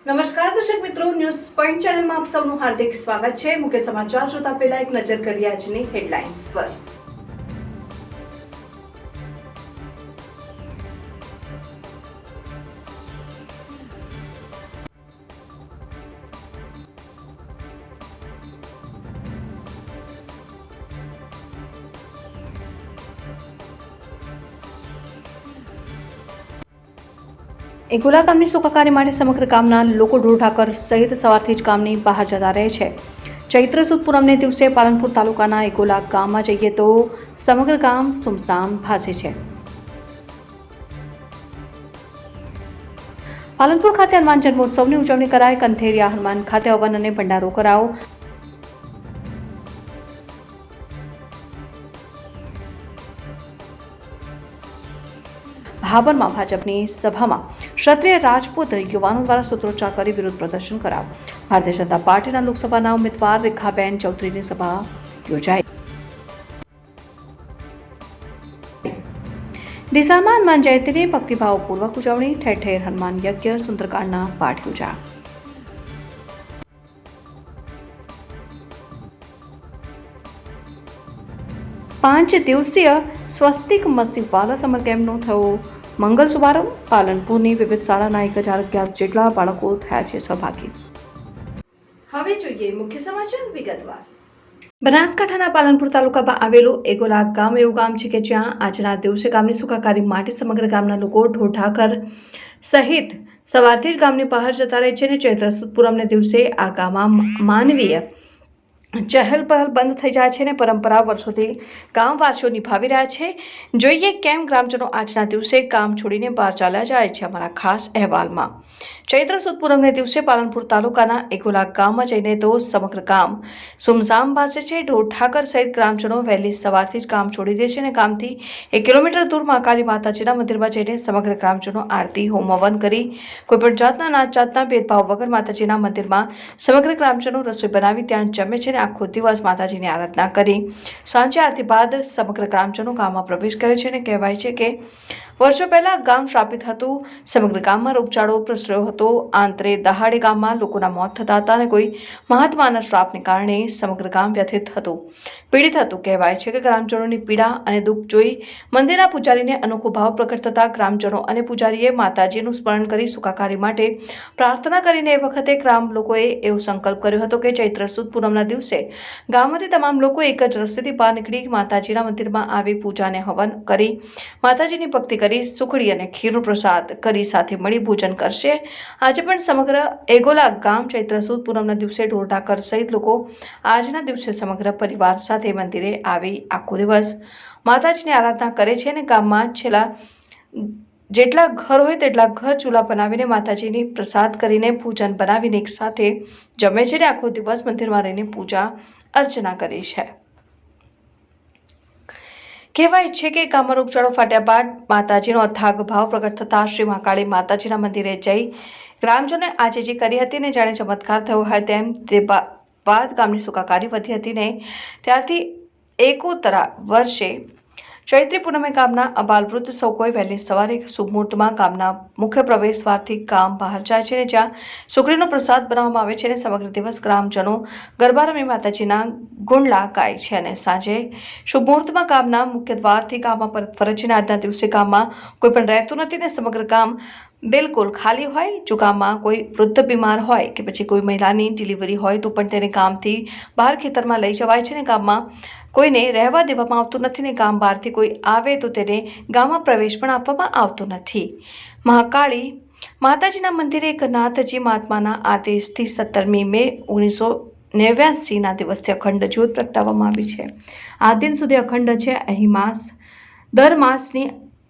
નમસ્કાર દર્શક મિત્રો, ન્યૂઝ પોઈન્ટ ચેનલમાં આપ સૌનું હાર્દિક સ્વાગત છે। મુખ્ય સમાચાર જોતા પહેલા એક નજર કરીએ આજની હેડલાઇન્સ પર। એગોલા ગામની સુખાકારી માટે સમગ્ર ગામના લોકો ઢોર ઢાકર સહિત સવારથી જ ગામની બહાર જતા રહે છે। ચૈત્ર સુદ પૂનમને દિવસે પાલનપુર તાલુકાના એગોલા ગામમાં જઈએ તો સમગ્ર ગામ સુમસામ ભાસે છે। પાલનપુર ખાતે હનુમાન જન્મોત્સવની ઉજવણી કરાઈ। કંથેરિયા હનુમાન ખાતે હવન અને ભંડારો કરાયો। ભાભરમાં ભાજપની સભામાં ક્ષત્રિય રાજપૂત યુવાનો દ્વારા સૂત્રોચ્ચાર કરી વિરોધ પ્રદર્શન કરાયું। ભારતીય જનતા પાર્ટીના લોકસભાના ઉમેદવાર રેખાબેન ચૌધરીની સભા યોજાઈ। ડીસામાં હનુમાન જયંતીની ભક્તિભાવપૂર્વક ઉજવણી। ઠેર ઠેર હનુમાન યજ્ઞ સુંદરકાંડના પાઠ યોજાયા। પાંચ દિવસીય સ્વસ્તિક મસ્તીવાલા સમર કેમ્પનો થયો મંગલ શુભારંભ। પાલનપુરની વિવિધ શાળાના 1011 જેટલા બાળકો થયા છે સહભાગી। હવે જોઈએ મુખ્ય સમાચાર વિગતવાર। બનાસકાંઠાના પાલનપુર તાલુકામાં આવેલું એગોલા ગામ એવું ગામ છે કે જ્યાં આજના દિવસે ગામની સુખાકારી માટે સમગ્ર ગામના લોકો ઢોર ઢાકર સહિત સવારથી જ ગામની બહાર જતા રહે છે અને ચૈત્ર સુદ પૂનમને દિવસે આ ગામમાં માનવીય ચહેલ પહલ બંધ થઈ જાય છે અને પરંપરા વર્ષોથી ગામવાસીઓ નિભાવી રહ્યા છે। જોઈએ કેમ ગ્રામજનો આજના દિવસે ગામ છોડીને બહાર ચાલ્યા જાય છે। અમારા ખાસ અહેવાલમાં ચૈત્ર સુદ પૂનમને દિવસે પાલનપુર તાલુકાના એગોલા ગામમાં જઈને તો સમગ્ર ગામ સુમસામ ભાસે છે। ઢોર ઠાકર સહિત ગ્રામજનો વહેલી સવારથી જ ગામ છોડી દે છે અને ગામથી 1 કિલોમીટર દૂર મહાકાળી માતાજીના મંદિરમાં જઈને સમગ્ર ગ્રામજનો આરતી હોમ હવન કરી કોઈપણ જાતના નાત જાતના ભેદભાવ વગર માતાજીના મંદિરમાં સમગ્ર ગ્રામજનો રસોઈ બનાવી ત્યાં જમે છે। આખો દિવસ માતાજીની આરાધના કરી સાંજે આરતી બાદ સમગ્ર ગ્રામજનો ગામમાં પ્રવેશ કરે છે અને કહેવાય છે કે વર્ષો પહેલા ગામ શ્રાપિત હતું। સમગ્ર ગામમાં રોગચાળો પ્રસર્યો હતો। આંતરે દહાડે ગામમાં લોકોના મોત થતા હતા અને કોઈ મહાત્માના શ્રાપને કારણે સમગ્ર ગામ વ્યથિત હતું, પીડિત હતું। કહેવાય છે કે ગ્રામજનોની પીડા અને દુઃખ જોઈ મંદિરના પૂજારીને અનોખો ભાવ પ્રકટ થતા ગ્રામજનો અને પૂજારીએ માતાજીનું સ્મરણ કરી સુખાકારી માટે પ્રાર્થના કરીને એ વખતે ગ્રામ લોકોએ એવો સંકલ્પ કર્યો હતો કે ચૈત્ર સુદ પૂનમના દિવસે ગામમાંથી તમામ લોકો એક જ રસ્તેથી બહાર નીકળી માતાજીના મંદિરમાં આવી પૂજાને હવન કરી માતાજીની ભક્તિ કરી સુખડી અને ખીરનો પ્રસાદ કરી સાથે મળી ભોજન કરશે। આજે પણ સમગ્ર એગોલા ગામ ચૈત્ર સુદ પૂનમના દિવસે ઢોર ઢાકર સહિત લોકો આજના દિવસે સમગ્ર પરિવાર સાથે મંદિરે આવી આખો દિવસ માતાજીની આરાધના કરે છે અને ગામમાં છેલ્લા જેટલા ઘર હોય તેટલા ઘર ચૂલા બનાવીને માતાજીની પ્રસાદ કરીને ભોજન બનાવીને એક સાથે જમે છે અને આખો દિવસ મંદિરમાં રહીને પૂજા અર્ચના કરી છે। કહેવાય છે કે ગામમાં રોગચાળો ફાટ્યા બાદ માતાજીનો અથાગ ભાવ પ્રગટ થતા શ્રી મહાકાળી માતાજીના મંદિરે જઈ ગ્રામજનોએ આજે જે કરી હતી ને જાણે ચમત્કાર થયો હોય તેમ તે બાદ ગામની સુખાકારી વધી હતી ને ત્યારથી એકોતરા વર્ષે ચૈત્રી પૂનમે ગામના અબાલવૃદ્ધ સૌ કોઈ વહેલી સવારે શુભ મુહૂર્તમાં ગામના મુખ્ય પ્રવેશદ્વારથી ગામ બહાર જાય છે અને જ્યાં સુખડીનો પ્રસાદ બનાવવામાં આવે છે અને સમગ્ર દિવસ ગ્રામજનો ગરબા રમી માતાજીના ગુણલા ગાય છે અને સાંજે શુભ મુહૂર્તમાં ગામના મુખ્ય દ્વારથી ગામમાં પરત ફરે છે। આજના દિવસે ગામમાં કોઈ પણ રહેતું નથી ને સમગ્ર ગામ બિલકુલ ખાલી હોય। જો ગામમાં કોઈ વૃદ્ધ બીમાર હોય કે પછી કોઈ મહિલાની ડિલિવરી હોય તો પણ તેને ગામથી બહાર ખેતરમાં લઈ જવાય છે અને ગામમાં કોઈને રહેવા દેવામાં આવતું નથી ને ગામ બહારથી કોઈ આવે તો તેને ગામમાં પ્રવેશ પણ આપવામાં આવતો નથી। મહાકાળી માતાજીના મંદિરે એક નાથજી મહાત્માના આદેશથી 17મી મે 1989ના દિવસથી અખંડ જ્યોત પ્રગટાવવામાં આવી છે। આ દિન સુધી અખંડ છે। અહીં દર માસની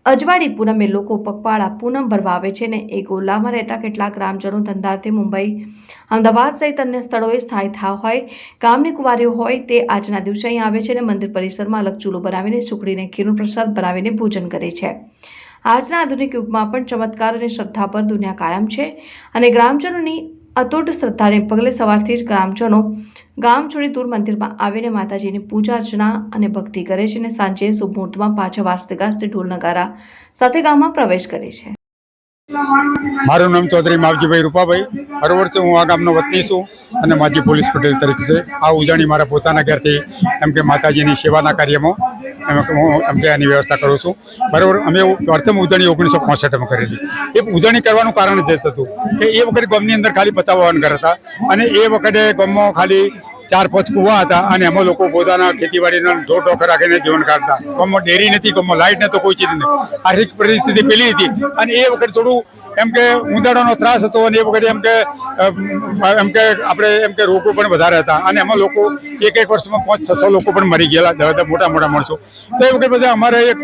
અજવાળી પૂનમે લોકો પગપાળા પૂનમ ભરવા આવે છે અને એગોલામાં રહેતા કેટલાક ગ્રામજનો ધંધાર્થે મુંબઈ, અમદાવાદ સહિત અન્ય સ્થળોએ સ્થાયી થયા હોય ગામની કુંવારીઓ હોય તે આજના દિવસે અહીં આવે છે અને મંદિર પરિસરમાં અલગ ચૂલો બનાવીને સુખડીને ખીરનો પ્રસાદ બનાવીને ભોજન કરે છે। આજના આધુનિક યુગમાં પણ ચમત્કાર અને શ્રદ્ધા પર દુનિયા કાયમ છે અને ગ્રામજનોની અતૂટ શ્રદ્ધાને પગલે સવારથી જ ગ્રામજનો ગામ છોડી દૂર મંદિરમાં આવીને માતાજીની પૂજા અર્ચના અને ભક્તિ કરે છે અને સાંજે શુભ મુહૂર્તમાં પાછા વાજતે ગાજતે ઢોલ નગારા સાથે ગામમાં પ્રવેશ કરે છે। મારું નામ ચૌધરી માવજીભાઈ રૂપાભાઈ, બરોબર છે। હું આ ગામનો વતની છું અને માજી પોલીસ પટેલ તરીકે છે। આ ઉજાણી મારા પોતાના ઘરથી એમ કે માતાજીની સેવાના કાર્યમાં હું એમ કે આની વ્યવસ્થા કરું છું, બરાબર। અમે પ્રથમ ઉજવણી 1965માં કરેલી। એ ઉજવણી કરવાનું કારણ જ હતું કે એ વખતે ગામની અંદર ખાલી 50-52 ઘર હતા અને એ વખતે ગામમાં ખાલી 4-5 કુવા હતા અને એમાં લોકો પોતાના ખેતીવાડીના ઢોર ઢોકર રાખીને જીવન કાઢતા। ગામમાં ડેરી નથી, ગામમાં લાઇટ નતો, કોઈ ચીજ નથી, આર્થિક પરિસ્થિતિ પેલી હતી અને એ વખતે થોડું એમ કે ઉંધાડાનો ત્રાસ હતો અને એ વખતે એમ કે આપણે એમ કે રોગો પણ વધારે હતા અને એમાં લોકો એક વર્ષમાં 500-600 લોકો પણ મરી ગયેલા, મોટા મોટા માણસો। તો એ વખતે પછી અમારે એક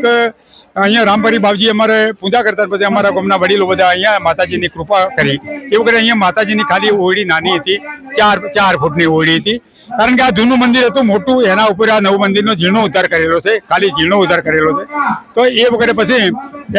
અહીંયા રામભરી બાપજી અમારે પૂજા કરતા, પછી અમારા ગામના વડીલો બધા અહીંયા માતાજીની કૃપા કરી। એ વખતે અહીંયા માતાજીની ખાલી ઓરડી નાની હતી, 4 ફૂટની ઓરડી હતી, કારણ કે આ જૂનું મંદિર હતું મોટું, એના ઉપર આ નવું મંદિરનો જીર્ણો ઉદ્ધાર કરેલો છે, ખાલી જીર્ણો ઉદ્ધાર કરેલો છે। તો એ વખતે પછી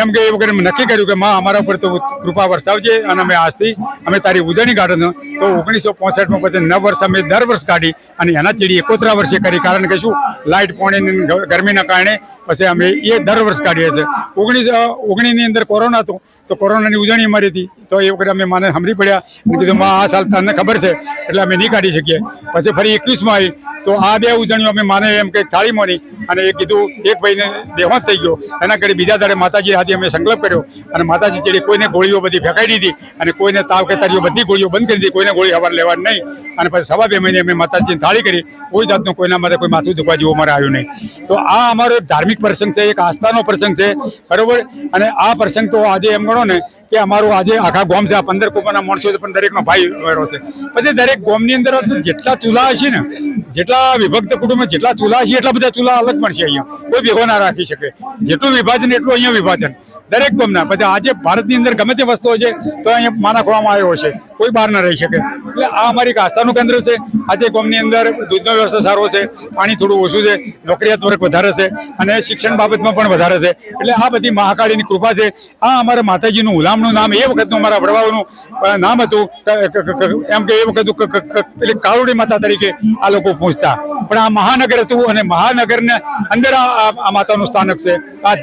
એમ કે એ વખતે નક્કી કર્યું કે માં અમારા ઉપર તો કૃપા વરસાવજે અને અમે આજથી અમે તારી ઉજવણી કાઢો। તો 1965માં પછી 9 વર્ષ અમે દર વર્ષ કાઢી અને એના ચીડી 71 વર્ષે કરી, કારણ કે શું લાઇટ પાણીની ગરમીના કારણે પછી અમે એ દર વર્ષ કાઢીએ છીએ। 1919ની અંદર કોરોના હતો તો કોરોનાની ઉજવણી અમારી હતી, તો એ વખતે અમે માને સાંભળી પડ્યા અને કીધું માં આ સાલ તમને ખબર છે એટલે અમે નહીં કાઢી શકીએ। પછી ફરી 21માં આવી તો આ 2 ઉજવણીઓ અમે માને એમ કે થાળી મળી અને એ કીધું એક ભાઈને દેહાંત થઈ ગયો, એના કરી બીજા દાડે માતાજી હાથે અમે સંકલ્પ કર્યો અને માતાજી ચેડી કોઈને ગોળીઓ બધી ફેંકાઈ દીધી અને કોઈને તાવ કે તારીઓ બધી ગોળીઓ બંધ કરી દીધી, કોઈને ગોળી હવાર લેવાની નહીં। અને પછી 2.5 મહિને અમે માતાજીની થાળી કરી, કોઈ જાતનું કોઈના માટે કોઈ માથું દુખવા જેવું અમારે આવ્યું નહીં। તો આ અમારો એક ધાર્મિક પ્રસંગ છે, એક આસ્થાનો પ્રસંગ છે, બરોબર। અને આ પ્રસંગ તો આજે એમ ગણો ને કે અમારું આજે આખા ગામ છે, આ 15 કુંભાના માણસો છે પણ દરેકનો ભાઈ વેરો છે। પછી દરેક ગામની અંદર જેટલા ચૂલા હશે ને, જેટલા વિભક્ત કુટુંબ જેટલા ચૂલા હશે એટલા બધા ચૂલા અલગ પણ છે, અહીંયા કોઈ ભેગો ના રાખી શકે। જેટલું વિભાજન એટલું અહીંયા વિભાજન દરેક ગામના। પછી આજે ભારતની અંદર ગમે તે વસ્તુઓ છે તો અહીંયા માના ખોવામાં આવ્યો છે, કોઈ બહાર ના રહી શકે। એટલે આ અમારી આસ્થાનું કેન્દ્ર છે। આજે ગામની અંદર દૂધનો વ્યવસ્થા સારો છે, પાણી થોડું ઓછું છે, નોકરિયાત વર્ગ વધારે છે અને શિક્ષણ બાબતમાં પણ વધારે છે। એટલે આ બધી મહાકાળીની કૃપા છે। આ અમારા માતાજીનું હુલામનું નામ એ વખતનું અમારા વડવાઓનું નામ હતું, એમ કે એ વખત પેલી કાળુડી માતા તરીકે આ લોકો પૂછતા, પણ આ મહાનગર હતું અને મહાનગરના અંદર આ માતાનું સ્થાનક છે। આ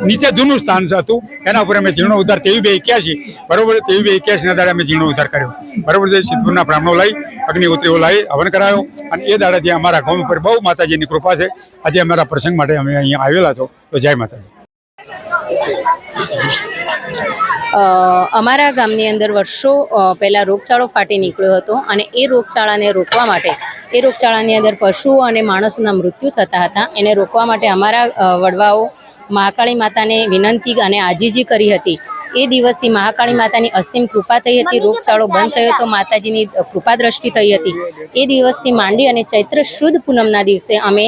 નીચે જૂનું સ્થાન હતું, એના ઉપર અમે જીર્ણો ઉદ્ધાર 23/81 બરોબર, 23/81 દાડે અમે જીર્ણો ઉદ્ધાર કર્યો, બરોબર છે। સિદ્ધપુરના બ્રાહ્મણો લઈ અગ્નિહોત્રીઓ લઈ હવન કરાયો અને એ દાડાથી અમારા ગામ ઉપર બહુ માતાજીની કૃપા છે। આજે અમારા પ્રસંગ માટે અમે અહીંયા આવેલા છો, તો જય માતાજી। અમારા ગામની અંદર વર્ષો પહેલાં રોગચાળો ફાટી નીકળ્યો હતો અને એ રોગચાળાને રોકવા માટે, એ રોગચાળાની અંદર પશુઓ અને માણસોના મૃત્યુ થતા હતા, એને રોકવા માટે અમારા વડવાઓ મહાકાળી માતાને વિનંતી અને આજીજી કરી હતી। એ દિવસથી મહાકાળી માતાની અસીમ કૃપા થઈ હતી, રોગચાળો બંધ થયો હતો, માતાજીની કૃપા દ્રષ્ટિ થઈ હતી। એ દિવસથી માંડી અને ચૈત્ર શુદ્ધ પૂનમના દિવસે અમે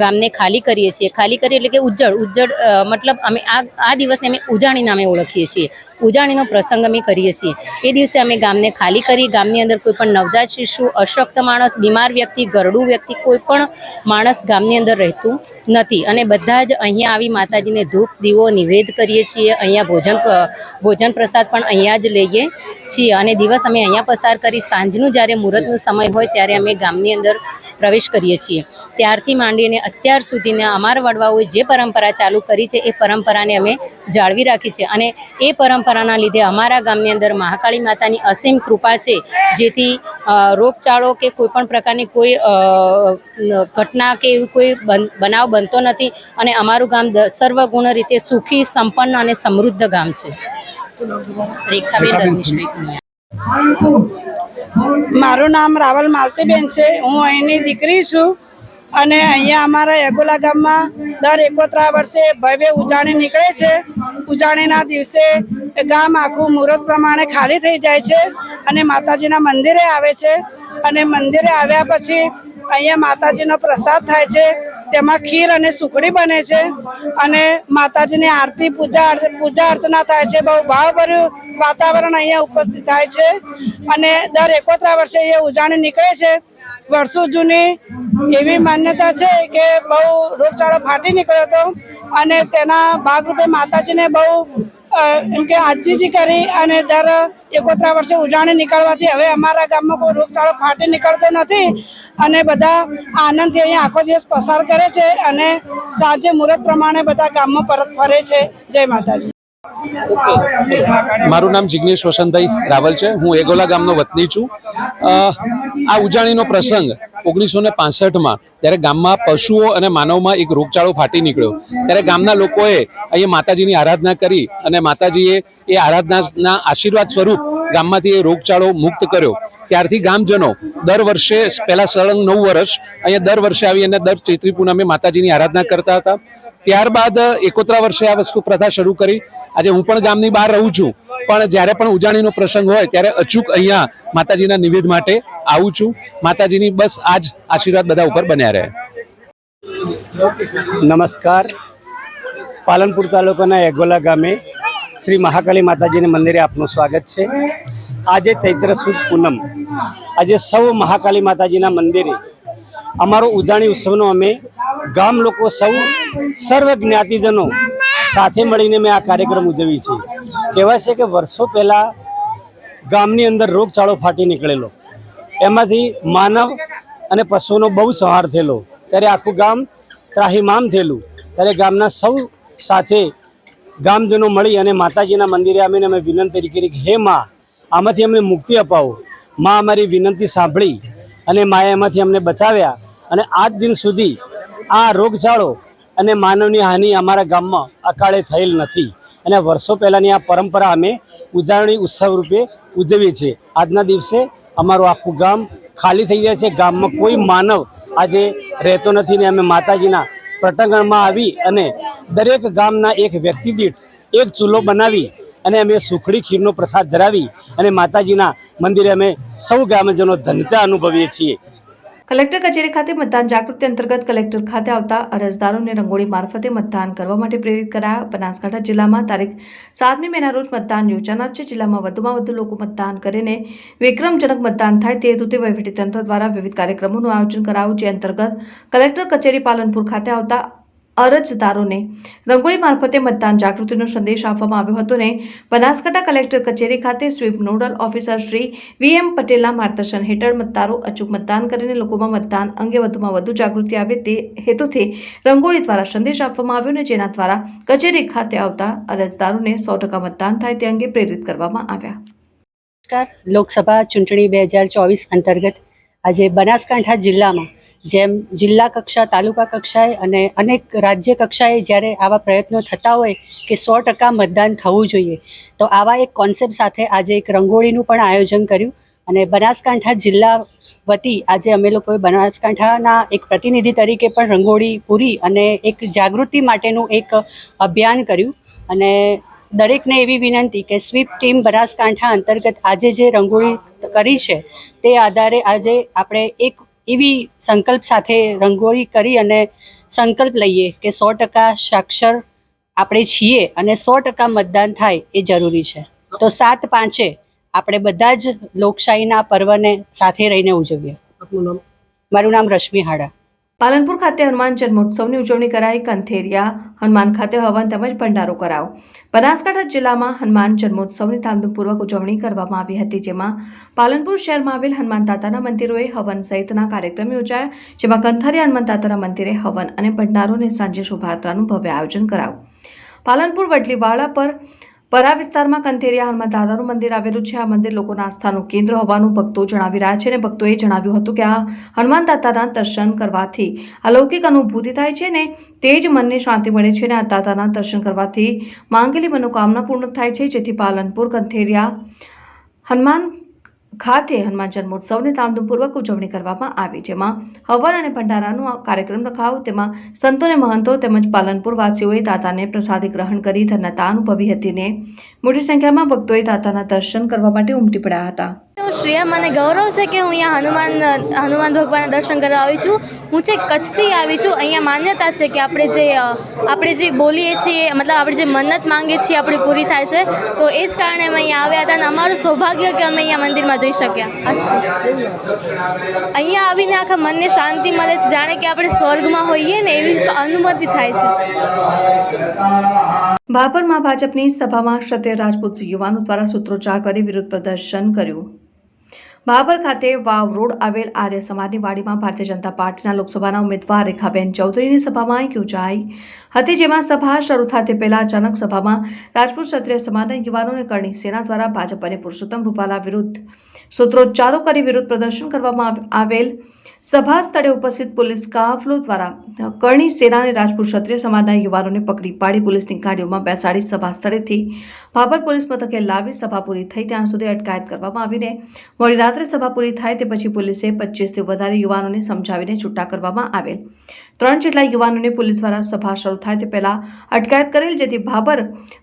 ગામને ખાલી કરીએ છીએ। ખાલી કરીએ એટલે કે ઉજ્જડ મતલબ અમે આ દિવસને અમે ઉજાણી નામે ઓળખીએ છીએ, ઉજાણીનો પ્રસંગ અમે કરીએ છીએ। એ દિવસે અમે ગામને ખાલી કરી, ગામની અંદર કોઈ પણ નવજાત શિશુ, અશક્ત માણસ, બીમાર વ્યક્તિ, ગરડું વ્યક્તિ, કોઈ પણ માણસ ગામની અંદર રહેતું નથી અને બધા જ અહીંયા આવી માતાજીને ધૂપ દીવો નિવેદ કરીએ છીએ। અહીંયા ભોજન પ્રસાદ પણ અહીંયા જ લઈએ છીએ અને દિવસ અમે અહીંયા પસાર કરી, સાંજનું જ્યારે મુહૂર્તનો સમય હોય ત્યારે અમે ગામની અંદર પ્રવેશ કરીએ છીએ। ત્યારથી માંડીને અત્યાર સુધીના અમારા વડવાઓએ જે પરંપરા ચાલુ કરી છે એ પરંપરાને અમે જાળવી રાખી છે અને એ પરંપરાના લીધે અમારા ગામની અંદર મહાકાળી માતાની અસીમ કૃપા છે, જેથી રોગચાળો કે કોઈ પણ પ્રકારની કોઈ ઘટના કે એવું કોઈ બનાવ બનતો નથી અને અમારું ગામ સર્વગુણ રીતે સુખી, સંપન્ન અને સમૃદ્ધ ગામ છે। રેખાબેન રજનીશભાઈ, મારું નામ રાવલ માલતીબેન છે, હું અહીંની દીકરી છું અને અહીંયા અમારા એગોલા ગામમાં દર 71 વર્ષે ભવ્ય ઉજાણી નીકળે છે। ઉજાણીના દિવસે ગામ આખું મુહૂર્ત પ્રમાણે ખાલી થઈ જાય છે અને માતાજીના મંદિરે આવે છે અને મંદિરે આવ્યા પછી અહીંયા માતાજીનો પ્રસાદ થાય છે, તેમાં ખીર અને સુખડી બને છે અને માતાજીની આરતી પૂજા અર્ચના થાય છે। બહુ ભાવભર્યું વાતાવરણ અહીંયા ઉપસ્થિત થાય છે અને દર 71 વર્ષે એ ઉજાણી નીકળે છે। વર્ષો જૂની એવી માન્યતા છે કે બહુ રોગચાળો ફાટી નીકળ્યો હતો અને તેના ભાગરૂપે માતાજીને બહુ એમ કે આજીજી કરી અને દર 71 વર્ષે ઉજાણી નીકળવાથી હવે અમારા ગામમાં કોઈ રોગચાળો ફાટી નીકળતો નથી અને બધા આનંદથી અહીંયા આખો દિવસ પસાર કરે છે અને સાંજે મુહૂર્ત પ્રમાણે બધા ગામમાં પરત ફરે છે। જય માતાજી। મારું નામ જિગ્નેશ વસંતભાઈ રાવલ છે. હું એગોલા ગામનો વતની છું. આ ઉજાણીનો પ્રસંગ 1965માં જ્યારે ગામમાં પશુઓ અને માનવમાં એક રોગચાળો ફાટી નીકળ્યો ત્યારે ગામના લોકોએ અહીંયા માતાજીની આરાધના કરી અને માતાજીએ એ આરાધનાના આશીર્વાદ સ્વરૂપ ગામમાંથી એ રોગચાળો મુક્ત કર્યો. ત્યારથી ગામજનો દર વર્ષે પહેલા સળંગ 9 વર્ષ અહીંયા દર વર્ષે આવી અને દર ચૈત્રી પૂનમે માતાજીની આરાધના કરતા હતા. ત્યારબાદ 71 વર્ષે આ વસ્તુ પ્રથા શરૂ કરી. આજે હું પણ ગામની બહાર રહું છું, પણ જ્યારે પણ ઉજાણીનો પ્રસંગ હોય ત્યારે અચૂક અહીંયા માતાજીના નિવેદ માટે આવું છું. માતાજીની બસ આજ આશીર્વાદ બધા ઉપર બન્યા રહે. નમસ્કાર. પાલનપુર તાલુકાના એગોલા ગામે શ્રી મહાકાલી માતાજીના મંદિરે આપનું સ્વાગત છે. આજે ચૈત્ર સુદ પૂનમ, આજે સૌ મહાકાલી માતાજીના મંદિરે અમારો ઉજાણી ઉત્સવનો અમે ગામ લોકો સર્વ જ્ઞાતિજનો સાથે મળીને મેં આ કાર્યક્રમ ઉજવી છે. કહેવાય છે કે વર્ષો પહેલાં ગામની અંદર રોગચાળો ફાટી નીકળેલો, એમાંથી માનવ અને પશુઓનો બહુ સંહાર થયેલો. ત્યારે આખું ગામ ત્રાહિમામ થયેલું. ત્યારે ગામના સૌ સાથે ગામજનો મળી અને માતાજીના મંદિરે આવીને અમે વિનંતી કરી કે હે મા, આમાંથી અમને મુક્તિ અપાવો. મા અમારી વિનંતી સાંભળી અને માએ એમાંથી અમને બચાવ્યા અને આજ દિન સુધી આ રોગચાળો અને માનવની હાનિ અમારા ગામમાં અકાળે થયેલ નથી. અને વર્ષો પહેલાંની આ પરંપરા અમે ઉજાણી ઉત્સવ રૂપે ઉજવીએ છીએ. આજના દિવસે અમારું આખું ગામ ખાલી થઈ જાય છે. ગામમાં કોઈ માનવ આજે રહેતો નથી ને અમે માતાજીના પ્રટંગણમાં આવી અને દરેક ગામના એક વ્યક્તિ દીઠ એક ચૂલો બનાવી અને અમે સુખડી ખીરનો પ્રસાદ ધરાવી અને માતાજીના મંદિરે અમે સૌ ગામજનો ધન્યતા અનુભવીએ છીએ. કલેક્ટર કચેરી ખાતે મતદાન જાગૃતિ અંતર્ગત કલેક્ટર ખાતે આવતા અરજદારોને રંગોળી મારફતે મતદાન કરવા માટે પ્રેરિત કરાયા. બનાસકાંઠા જિલ્લામાં તારીખ 7મી મેના રોજ મતદાન યોજાનાર છે. જિલ્લામાં વધુમાં વધુ લોકો મતદાન કરીને વિક્રમજનક મતદાન થાય તે હેતુથી વહીવટીતંત્ર દ્વારા વિવિધ કાર્યક્રમોનું આયોજન કરાયું. જે અંતર્ગત કલેક્ટર કચેરી પાલનપુર ખાતે આવતા અરજદારોને રંગોળી મારફતે મતદાન જાગૃતિનો સંદેશ આપવામાં આવ્યો હતો ને બનાસકાંઠા કલેક્ટર કચેરી ખાતે SVEEP nodal officer Shri VM પટેલના માર્ગદર્શન હેઠળ મતદારો અચૂક મતદાન કરીને લોકોમાં મતદાન અંગે વધુમાં વધુ જાગૃતિ આવે તે હેતુથી રંગોળી દ્વારા સંદેશ આપવામાં આવ્યો ને જેના દ્વારા કચેરી ખાતે આવતા અરજદારોને 100% મતદાન થાય તે અંગે પ્રેરિત કરવામાં આવ્યા. લોકસભા ચૂંટણી 2024 અંતર્ગત આજે બનાસકાંઠા જિલ્લામાં જેમ જિલ્લા કક્ષા, તાલુકા કક્ષાએ અને અનેક રાજ્ય કક્ષાએ જ્યારે આવા પ્રયત્નો થતા હોય કે 100% મતદાન થવું જોઈએ, તો આવા એક કોન્સેપ્ટ સાથે આજે એક રંગોળીનું પણ આયોજન કર્યું. અને બનાસકાંઠા જિલ્લા વતી આજે અમે લોકોએ બનાસકાંઠાના એક પ્રતિનિધિ તરીકે પણ રંગોળી પૂરી અને એક જાગૃતિ માટેનું એક અભિયાન કર્યું. અને દરેકને એવી વિનંતી કે સ્વીપ ટીમ બનાસકાંઠા અંતર્ગત આજે જે રંગોળી કરી છે તે આધારે આજે આપણે એક એવી સંકલ્પ સાથે રંગોળી કરી અને સંકલ્પ લઈએ કે 100% સાક્ષર આપણે છીએ અને 100% મતદાન થાય એ જરૂરી છે. તો 7/5 આપણે બધા જ લોકશાહીના પર્વને સાથે રહીને ઉજવીએ. મારું નામ રશ્મિ હાડા. પાલનપુર ખાતે હનુમાન જન્મોત્સવની ઉજવણી કરાઈ. કંથેરિયા હનુમાન ખાતે હવન તેમજ ભંડારો કરાયો. બનાસકાંઠા જિલ્લામાં હનુમાન જન્મોત્સવની ધામધૂમપૂર્વક ઉજવણી કરવામાં આવી હતી. જેમાં પાલનપુર શહેરમાં આવેલ હનુમાન દાદાના મંદિરોએ હવન સહિતના કાર્યક્રમ યોજાયા. જેમાં કંથેરિયા હનુમાન દાદાના મંદિરે હવન અને ભંડારો અને સાંજે શોભાયાત્રાનું ભવ્ય આયોજન કરાયું. પાલનપુર વડલીવાડા પર પરા વિસ્તારમાં કંથેરિયા હનુમાન દાદાનું મંદિર આવેલું છે. આ મંદિર લોકોના આસ્થાનું કેન્દ્ર હોવાનું ભક્તો જણાવી રહ્યા છે અને ભક્તોએ જણાવ્યું હતું કે આ હનુમાન દાદાના દર્શન કરવાથી અલૌકિક અનુભૂતિ થાય છે ને તે જ મનને શાંતિ મળે છે અને આ દાદાના દર્શન કરવાથી માંગેલી મનોકામના પૂર્ણ થાય છે. જેથી પાલનપુર કંથેરિયા હનુમાન ખાતે હનુમાન જન્મોત્સવની ધામધૂમપૂર્વક ઉજવણી કરવામાં આવી. જેમાં હવન અને ભંડારાનો કાર્યક્રમ રખાયો. તેમાં સંતો અને મહંતો તેમજ પાલનપુર વાસીઓએ દાદાને પ્રસાદી ગ્રહણ કરી ધન્યતા અનુભવી હતી ને મોટી સંખ્યામાં ભક્તોએ દાદાના દર્શન કરવા માટે ઉમટી પડ્યા હતા. શ્રેયા, મને ગૌરવ છે કે હું અહીંયા હનુમાન ભગવાનના દર્શન કરવા આવી છું. હું છે કચ્છથી આવી છું. અહીંયા માન્યતા છે કે આપણે જે બોલીએ છીએ, મતલબ આપણે જે મન્નત માંગીએ છીએ આપણી પૂરી થાય છે. તો એ જ કારણે અમે અહીંયા આવ્યા હતા અને અમારું સૌભાગ્ય કે અમે અહીંયા મંદિરમાં જઈ શક્યા. અહીંયા આવીને આખા મનને શાંતિ મળે છે, જાણે કે આપણે સ્વર્ગમાં હોઈએ ને એવી અનુમતિ થાય છે. ભાભરમાં ભાજપની સભામાં ક્ષત્રિય રાજપૂત યુવાનો દ્વારા સૂત્રોચ્ચાર કરી વિરોધ પ્રદર્શન કર્યું. ભાભર ખાતે વાવ રોડ આવેલ આર્ય સમાજની વાડીમાં ભારતીય જનતા પાર્ટીના લોકસભાના ઉમેદવાર રેખાબેન ચૌધરીની સભામાં યોજાઈ હતી, જેમાં સભા શરૂ થતા પહેલા અચાનક સભામાં રાજપૂત ક્ષત્રિય સમાજના યુવાનોને કરણી સેના દ્વારા ભાજપ અને પુરુષોત્તમ રૂપાલા વિરુદ્ધ સૂત્રોચ્ચારો કરી વિરોધ પ્રદર્શન કરવામાં આવેલ સભા સ્થળે ઉપસ્થિત પોલીસ કાફલો દ્વારા કરણી સેના અને રાજપૂત ક્ષત્રિય સમાજના યુવાનોને પકડી પાડી પોલીસની ગાડીઓમાં બેસાડી સભા સ્થળેથી ભાભર પોલીસ મથકે લાવી સભા પૂરી થઈ ત્યાં સુધી અટકાયત કરવામાં આવીને મોડી રાત્રે સભા પૂરી થાય તે પછી પોલીસે 25થી વધારે યુવાનોને સમજાવીને છૂટા કરવામાં આવેલ. 3 જેટલા યુવાનોને પોલીસ દ્વારા સભા શરૂ થાય તે પહેલા અટકાયત કરેલ, જેથી ભાભર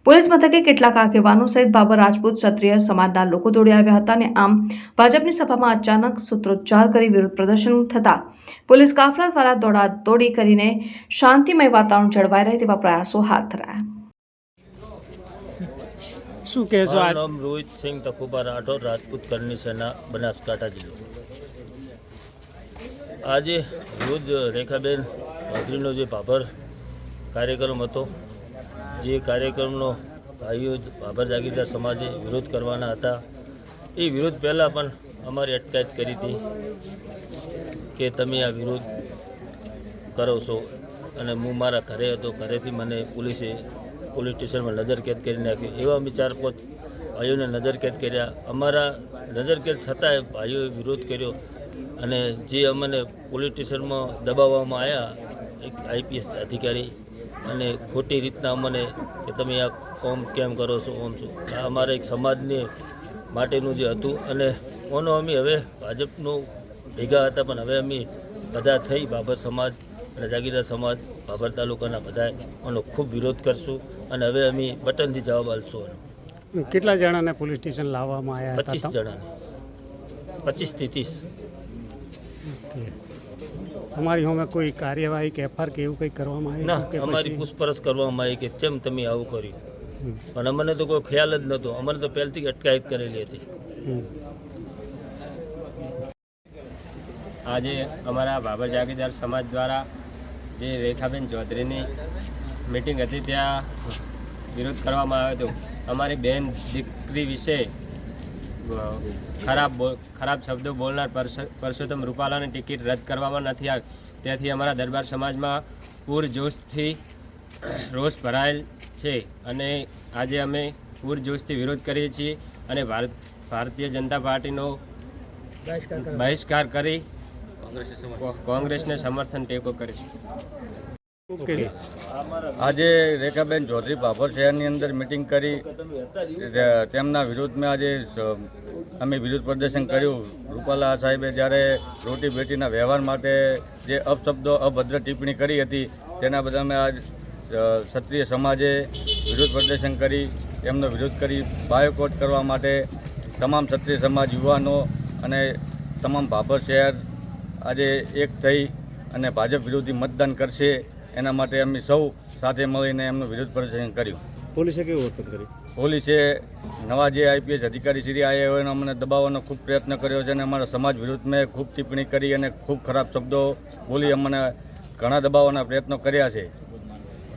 પોલીસ મથકે કેટલાક આગેવાનો સહિત ભાભર રાજપૂત ક્ષત્રિય સમાજના લોકો દોડી આવ્યા હતા અને આમ ભાજપની સભામાં અચાનક સૂત્રોચ્ચાર કરી વિરોધ પ્રદર્શન થતા પોલીસ કાફલા દ્વારા દોડાદોડી કરીને શાંતિમય વાતાવરણ જળવાઈ રહે તેવા પ્રયાસો હાથ ધરાયા. શું કહેશો? મારું નામ રોહિત સિંહ તકુબા રાઠોડ, રાજપૂત કરણી સેના, બનાસકાંઠા જિલ્લો. આજે રોજ રેખાબેન ચૌધરીનો જે ભાભર કાર્યક્રમ હતો, જે કાર્યક્રમનો ભાઈઓ ભાભર જાગીરદાર સમાજે વિરોધ કરવાના હતા, એ વિરોધ પહેલાં પણ અમારી અટકાયત કરી હતી કે તમે આ વિરોધ કરો છો, અને હું મારા ઘરે હતો, ઘરેથી મને પોલીસ સ્ટેશનમાં નજરકેદ કરી નાખી. એવા અમે 4-5 ભાઈઓને નજરકેદ કર્યા. અમારા નજરકેદ છતાંય ભાઈઓએ વિરોધ કર્યો અને જે અમને પોલીસ સ્ટેશનમાં દબાવવામાં આવ્યા એક IPS અધિકારી, અને ખોટી રીતના અમને કે તમે આ કોમ કેમ કરો છો, ઓમ છો. આ અમારા એક સમાજને માટેનું જે હતું, અને ઓનો અમે હવે ભાજપનું ભેગા હતા, પણ હવે અમે બધા થઈ ભાભર સમાજ અને જાગીરદાર સમાજ ભાભર તાલુકાના બધા એનો ખૂબ વિરોધ કરશું, અને હવે અમે બટનથી જવાબ આપશું. કેટલા જણાને પોલીસ સ્ટેશન લાવવામાં આવ્યા હતા? 25 જણાને, 25 થી 30. તમારી સામે કોઈ કાર્યવાહી કે FIR કે એવું કંઈ કરવામાં આવી? ના, અમારી પૂછપરછ કરવામાં આવી કે કેમ તમે આવું કર્યું, પણ અમને તો કોઈ ખ્યાલ જ નહોતો. અમને તો પહેલથી અટકાયત કરેલી હતી. આજે અમારા ભાભર જાગીરદાર સમાજ દ્વારા જે રેખાબેન ચૌધરીની મિટિંગ હતી ત્યાં વિરોધ કરવામાં આવ્યો હતો. અમારી બેન દીકરી વિશે ખરાબ શબ્દો બોલનાર પુરુષોત્તમ રૂપાલાની ટિકિટ રદ કરવામાં નથી આવી. ત્યાંથી અમારા દરબાર સમાજમાં પૂરજોશથી રોષ ભરાયેલ છે, અને આજે અમે પૂરજોશથી વિરોધ કરીએ છીએ અને ભારતીય જનતા પાર્ટીનો બહિષ્કાર કરી કોંગ્રેસને સમર્થન ટેકો કરીશું. આજે રેખાબેન ચૌધરી ભાભર શહેરની અંદર મિટિંગ કરી તેમના વિરોધમાં આજે અમે વિરોધ પ્રદર્શન કર્યું. રૂપાલા સાહેબે જ્યારે રોટી બેટીના વ્યવહાર માટે જે અપશબ્દો અભદ્ર ટિપ્પણી કરી હતી, તેના બધા અમે આજ ક્ષત્રિય સમાજે વિરોધ પ્રદર્શન કરી એમનો વિરોધ કરી બાયકોટ કરવા માટે તમામ ક્ષત્રિય સમાજ યુવાનો અને તમામ ભાભર શહેર આજે એક થઈ અને ભાજપ વિરોધી મતદાન કરશે, એના માટે અમે સૌ સાથે મળીને એમનું વિરોધ પ્રદર્શન કર્યું. પોલીસે કેવું વર્તન કર્યું? પોલીસે નવા જે IPS અધિકારી શ્રી આવ્યા હોય એને અમને દબાવવાનો ખૂબ પ્રયત્ન કર્યો છે, અને અમારા સમાજ વિરુદ્ધમાં ખૂબ ટિપ્પણી કરી અને ખૂબ ખરાબ શબ્દો બોલી અમને ઘણા દબાવવાના પ્રયત્નો કર્યા છે.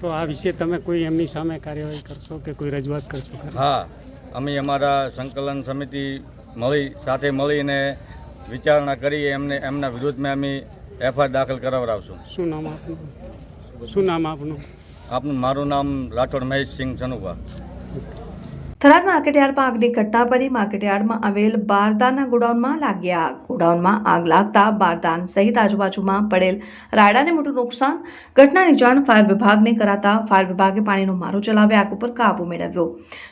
તો આ વિશે તમે કોઈ એમની સામે કાર્યવાહી કરશો કે કોઈ રજૂઆત કરશો? હા, અમે અમારા સંકલન સમિતિ સાથે મળીને વિચારણા કરી એમના વિરુદ્ધમાં અમે FIR દાખલ કરાવડાવશું. શું નામ આપનું? મારું નામ રાઠોડ મહેશસિંહ ચનુભા. થરાદ માર્કેટયાર્ડમાં આગની ઘટના બની. માર્કેટયાર્ડમાં આવેલ બારદાનના ગોડાઉનમાં લાગી આગ. ગોડાઉનમાં આગ લાગતા બારદાન સહિત આજુબાજુમાં પડેલ રાયડાને મોટું નુકસાન. ઘટનાની જાણ ફાયર વિભાગને કરાતા ફાયર વિભાગે પાણીનો મારો ચલાવી આગ ઉપર કાબુ મેળવ્યો.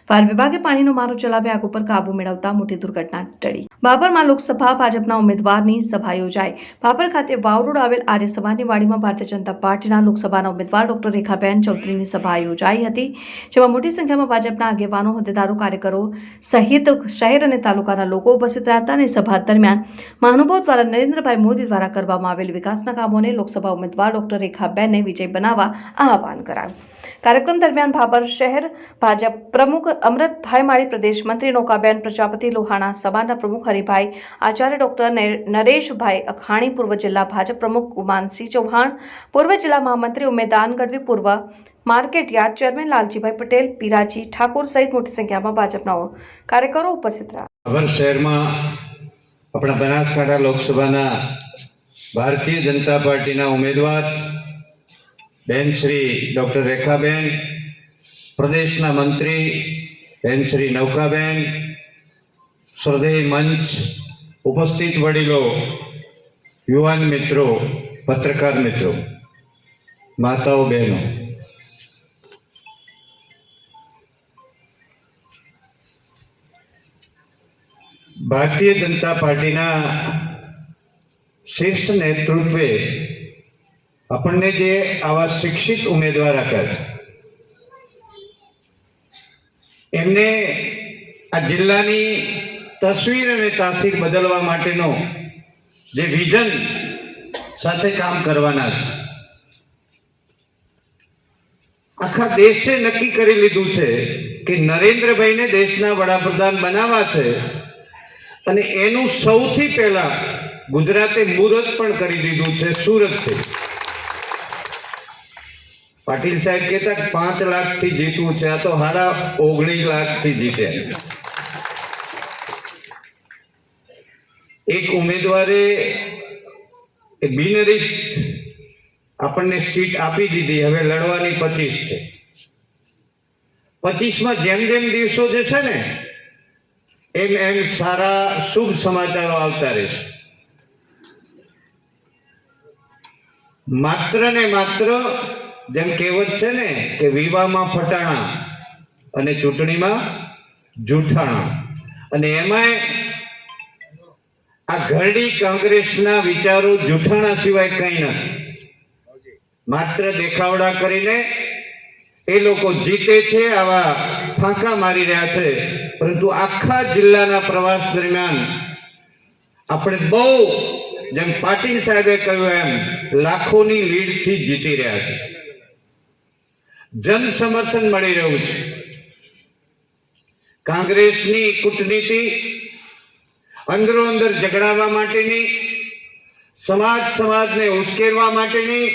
ફાયર વિભાગે પાણીનો મારો ચલાવી આગ ઉપર કાબુ મેળવતા મોટી દુર્ઘટના ટળી. ભાભરમાં લોકસભા ભાજપના ઉમેદવારની સભા યોજાઈ. ભાભર ખાતે વાવ રોડ આવેલ આર્ય સમાજની વાડીમાં ભારતીય જનતા પાર્ટીના લોકસભાના ઉમેદવાર ડોક્ટર રેખાબેન ચૌધરીની સભા યોજાઈ હતી, જેમાં મોટી સંખ્યામાં ભાજપના આગેવાનો, હોદ્દેદારો, કાર્યકરો સહિત શહેર અને તાલુકાના લોકો ઉપસ્થિત રહ્યા હતા અને સભા દરમિયાન મહાનુભાવ દ્વારા નરેન્દ્રભાઈ મોદી દ્વારા કરવામાં આવેલ વિકાસના કામોને લોકસભા ઉમેદવાર ડોક્ટર રેખાબેનને વિજય બનાવવા આહવાન કરાયું. કાર્યક્રમ દરમિયાન ભાભર શહેર ભાજપ પ્રમુખ અમૃતભાઈ માળી, પ્રદેશ મંત્રી નૌકાબેન પ્રજાપતિ, લોહાણા સમાજના પ્રમુખ હરિભાઈ આચાર્ય, ડોક્ટર નરેશભાઈ અખાણી, પૂર્વ જિલ્લા ભાજપ પ્રમુખ ગુમાનસિંહ ચૌહાણ, પૂર્વ જિલ્લા મહામંત્રી ઉમેદાન ગઢવી, પૂર્વ market yard chairman Laljibhai Patel, Piraji Thakor સહિત મોટી સંખ્યામાં ભાજપના કાર્યકરો ઉપસ્થિત રહ્યા. ભાભર શહેરમાં આપણા બનાસકાંઠા લોકસભાના ભારતીય જનતા પાર્ટીના ઉમેદવાર બેન શ્રી ડૉક્ટર રેખાબેન, પ્રદેશના મંત્રી બેન શ્રી નૌકાબેન, શ્રદ્ધેય મંચ, ઉપસ્થિત વડીલો, યુવાન મિત્રો, પત્રકાર મિત્રો, માતાઓ, બહેનો, ભારતીય જનતા પાર્ટીના શીર્ષ નેતૃત્વે આપણને જે આવા શિક્ષિત ઉમેદવાર આપ્યા છે એમને આ જિલ્લાની તસવીર અને તાસીર બદલવા માટેનો જે વિઝન સાથે કામ કરવાના છે. આખા દેશે નક્કી કરી લીધું છે કે નરેન્દ્રભાઈને દેશના વડાપ્રધાન બનાવવા છે અને એનું સૌથી પહેલા ગુજરાતે મુહૂર્ત પણ કરી દીધું છે સુરતથી. પાટીલ સાહેબ કહેતા 5 લાખથી જીતવું છે, આ તો 19.5 લાખથી જીત્યા. એક ઉમેદવારે બિનહરીફ આપણને સીટ આપી દીધી, હવે લડવાની 25 છે. 25માં જેમ જેમ દિવસો જશે ને એમ એમ સારા શુભ સમાચારો આવતા રહેશે. માત્ર ને માત્ર જેમ કહેવત છે ને કે વિવાહમાં ફટાણા અને ચૂંટણીમાં જૂઠાણા, અને એમાંય આ ઘરડી કોંગ્રેસના વિચારો જૂઠાણા સિવાય કંઈ નથી. માત્ર દેખાવડા કરીને એ લોકો જીતે છે, આવા ફાંકા મારી રહ્યા છે, પરંતુ આખા જિલ્લાના પ્રવાસ દરમિયાન આપણે બહુ, જેમ પાટીલ સાહેબે કહ્યું એમ, લાખોની લીડથી જીતી રહ્યા છે. જન સમર્થન મળી રહ્યું છે. કોંગ્રેસની કૂટનીતિ, અંદરો અંદર ઝઘડાવવા માટેની, સમાજને ઉશ્કેરવા માટેની,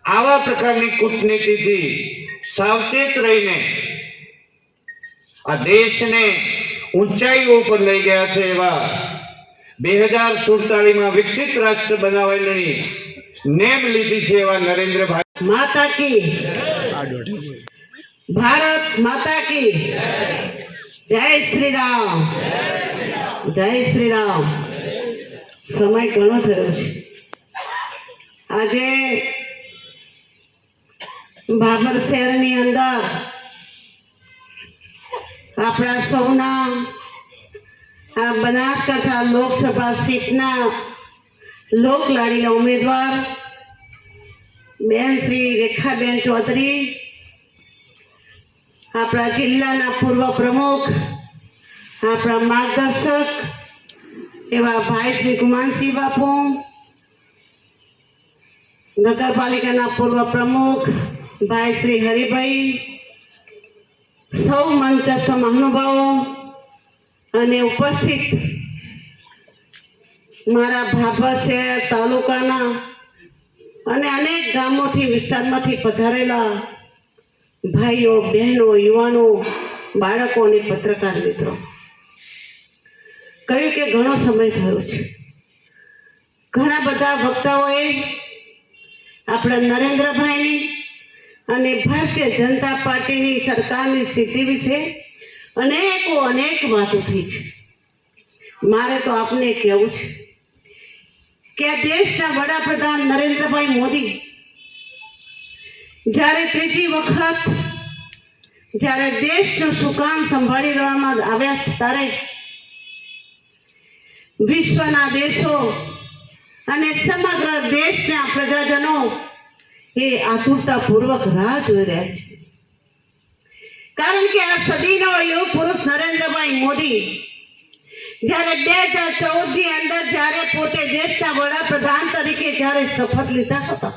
આવા પ્રકારની કૂટનીતિથી સાવચેત રહીને આ દેશને ઊંચાઈઓ પર લઈ ગયા છે. એવા 2047માં વિકસિત રાષ્ટ્ર બનાવવાની નેમ લીધી છે એવા નરેન્દ્રભાઈ માતા કી, ભારત માતા કી જય શ્રી રામ, જય શ્રી રામ. સમય ઘણો થયો છે. આજે ભાભર શહેરની અંદર આપણા સૌના આ બનાસકાંઠા લોકસભા સીટના લોકલાડીલા ઉમેદવાર બેન શ્રી રેખાબેન ચૌધરી, આપણા જિલ્લાના પૂર્વ પ્રમુખ, આપણા માર્ગદર્શક એવા ભાઈ શ્રી કુમાનસિંહ બાપુ, નગરપાલિકાના પૂર્વ પ્રમુખ ભાઈ શ્રી હરિભાઈ, સૌ મંચસ્થ મહાનુભાવો અને ઉપસ્થિત મારા ભાભર શહેર તાલુકાના અને અનેક ગામોથી વિસ્તારમાંથી પધારેલા ભાઈઓ, બહેનો, યુવાનો, બાળકો અને પત્રકાર મિત્રો, કહ્યું કે ઘણો સમય થયો છે. ઘણા બધા વક્તાઓએ આપણા નરેન્દ્રભાઈની અને ભારતીય જનતા પાર્ટીની સરકારની સ્થિતિ વિશે અનેક વાતો થઈ છે. મારે તો આપને કહેવું છે કે આ દેશના વડાપ્રધાન નરેન્દ્રભાઈ મોદી જ્યારે ત્રીજી વખત જ્યારે દેશનું સુકાન સંભાળી રહેવામાં આવ્યા છે, ત્યારે વિશ્વના દેશો અને સમગ્ર દેશના પ્રજાજનો એ આતુરતાપૂર્વક રાહ જોઈ રહ્યા છે. કારણ કે આ સદીનો યુગ પુરુષ નરેન્દ્રભાઈ મોદી જ્યારે 2014ની અંદર જ્યારે પોતે દેશના વડાપ્રધાન તરીકે જ્યારે શપથ લીધા હતા,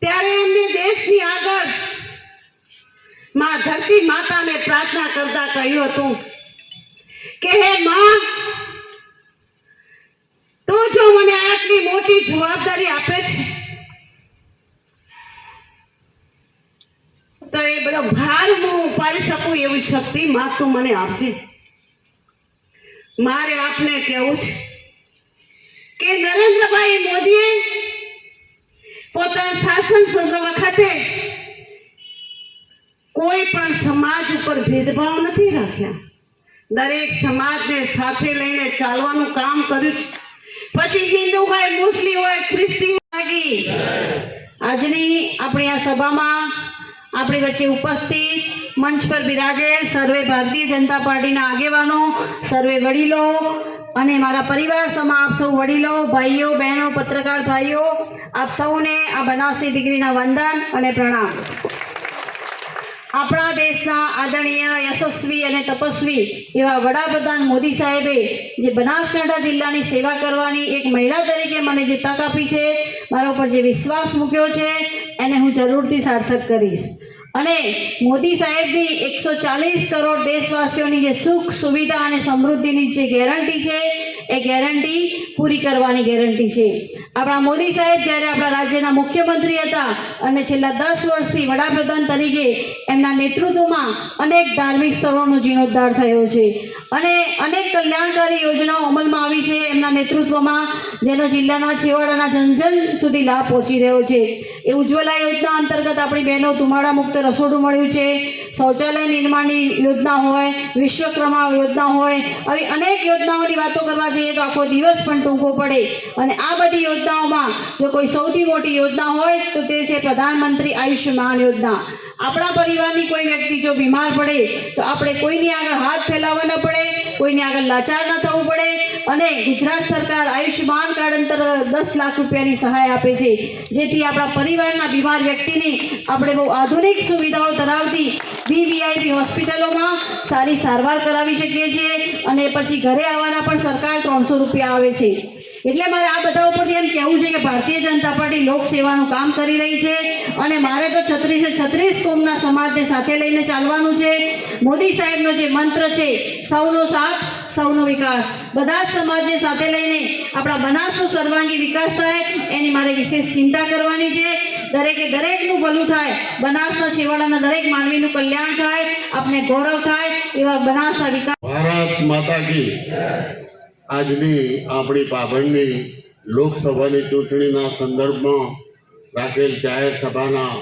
ત્યારે એમને દેશની આગળ માં ધરતી માતાને પ્રાર્થના કરતા કહ્યું હતું કે હે માં, તું જો મને આટલી મોટી જવાબદારી આપે છે તો એ બધો ભાર હું ઉપાડી શકું એવી શક્તિ માં તું મને આપજે. મારે આપને કહેવું છે કે નરેન્દ્રભાઈ મોદીએ પોતાના શાસન સંઘ વખતે કોઈ પણ સમાજ ઉપર ભેદભાવ નથી રાખ્યા. દરેક સમાજને સાથે લઈને ચાલવાનું કામ કર્યું છે. પછી હિન્દુ હોય, મુસ્લિમ હોય, ખ્રિસ્તી હોય. આજની આપણી આ સભામાં આપણી વચ્ચે ઉપસ્થિત મંચ પર બિરાજે સર્વે ભારતીય જનતા પાર્ટીના આગેવાનો, સર્વે વડીલો અને મારા પરિવાર સમા આપ સૌ વડીલો, ભાઈઓ, બહેનો, પત્રકાર ભાઈઓ, આપ સૌને આ બનાસની દીકરીના વંદન અને પ્રણામ. આપણા દેશના આદરણીય, યશસ્વી અને તપસ્વી એવા વડાપ્રધાન મોદી સાહેબે જે બનાસકાંઠા જિલ્લાની સેવા કરવાની એક મહિલા તરીકે મને જે તક આપી છે, મારા ઉપર જે વિશ્વાસ મૂક્યો છે, એને હું જરૂરથી સાર્થક કરીશ. અને મોદી સાહેબની 140 કરોડ દેશવાસીઓની જે સુખ, સુવિધા અને સમૃદ્ધિની જે ગેરંટી છે, એ ગેરંટી પૂરી કરવાની ગેરંટી છે. આપણા મોદી સાહેબ જ્યારે આપણા રાજ્યના મુખ્યમંત્રી હતા અને છેલ્લા 10 વર્ષથી વડાપ્રધાન તરીકે એમના નેતૃત્વમાં અનેક ધાર્મિક સ્થળોનો જીર્ણોદ્ધાર થયો છે અને અનેક કલ્યાણકારી યોજનાઓ અમલમાં આવી છે એમના નેતૃત્વમાં, જેનો જિલ્લાના છેવાડાના જનજન સુધી લાભ પહોંચી રહ્યો છે. એ ઉજ્જવલા યોજના અંતર્ગત આપણી બહેનો ધુમાડા મુક્ત રસોડું મળ્યું છે, શૌચાલય નિર્માણની યોજના હોય, વિશ્વકર્મા યોજના હોય, આવી અનેક યોજનાઓની વાતો કરવા જઈએ તો આખો દિવસ પણ ટૂંકો પડે. અને આ બધી યોજનાઓમાં જો કોઈ સૌથી મોટી યોજના હોય તો તે છે પ્રધાનમંત્રી આયુષ્યમાન યોજના. આપણા પરિવારની કોઈ વ્યક્તિ જો બીમાર પડે તો આપણે કોઈની આગળ હાથ ફેલાવવા ન પડે, કોઈની આગળ લાચાર ન થવું પડે. અને ગુજરાત સરકાર આયુષ્યમાન કાર્ડ અંતર્ગત 10 લાખ રૂપિયાની સહાય આપે છે, જેથી આપણા પરિવારના બીમાર વ્યક્તિની આપણે બહુ આધુનિક સુવિધાઓ ધરાવતી VVIP હોસ્પિટલોમાં સારી સારવાર કરાવી શકીએ છીએ. અને પછી ઘરે આવવાના પણ સરકાર 300 રૂપિયા આવે છે. એટલે મારે આ બધા ઉપરથી એમ કહેવું છે કે ભારતીય જનતા પાર્ટી લોકસેવાનું કામ કરી રહી છે અને મારે તો 36 કોમના સમાજને સાથે લઈને ચાલવાનું છે. મોદી સાહેબનો જે મંત્ર છે, સૌનો સાથ, સૌનો વિકાસ, બધા જ સમાજને સાથે લઈને આપણા બનાસનો સર્વાંગી વિકાસ થાય, એની મારે વિશેષ ચિંતા કરવાની છે. દરેકે દરેકનું ભલું થાય, બનાસના છેવાડાના દરેક માનવીનું કલ્યાણ થાય, આપને ગૌરવ થાય એવા બનાસના વિકાસ. ભારત માતા કી. આજની આપણી પાબંદની લોકસભાની ચૂંટણીના સંદર્ભમાં રાખેલ જાહેર સભાના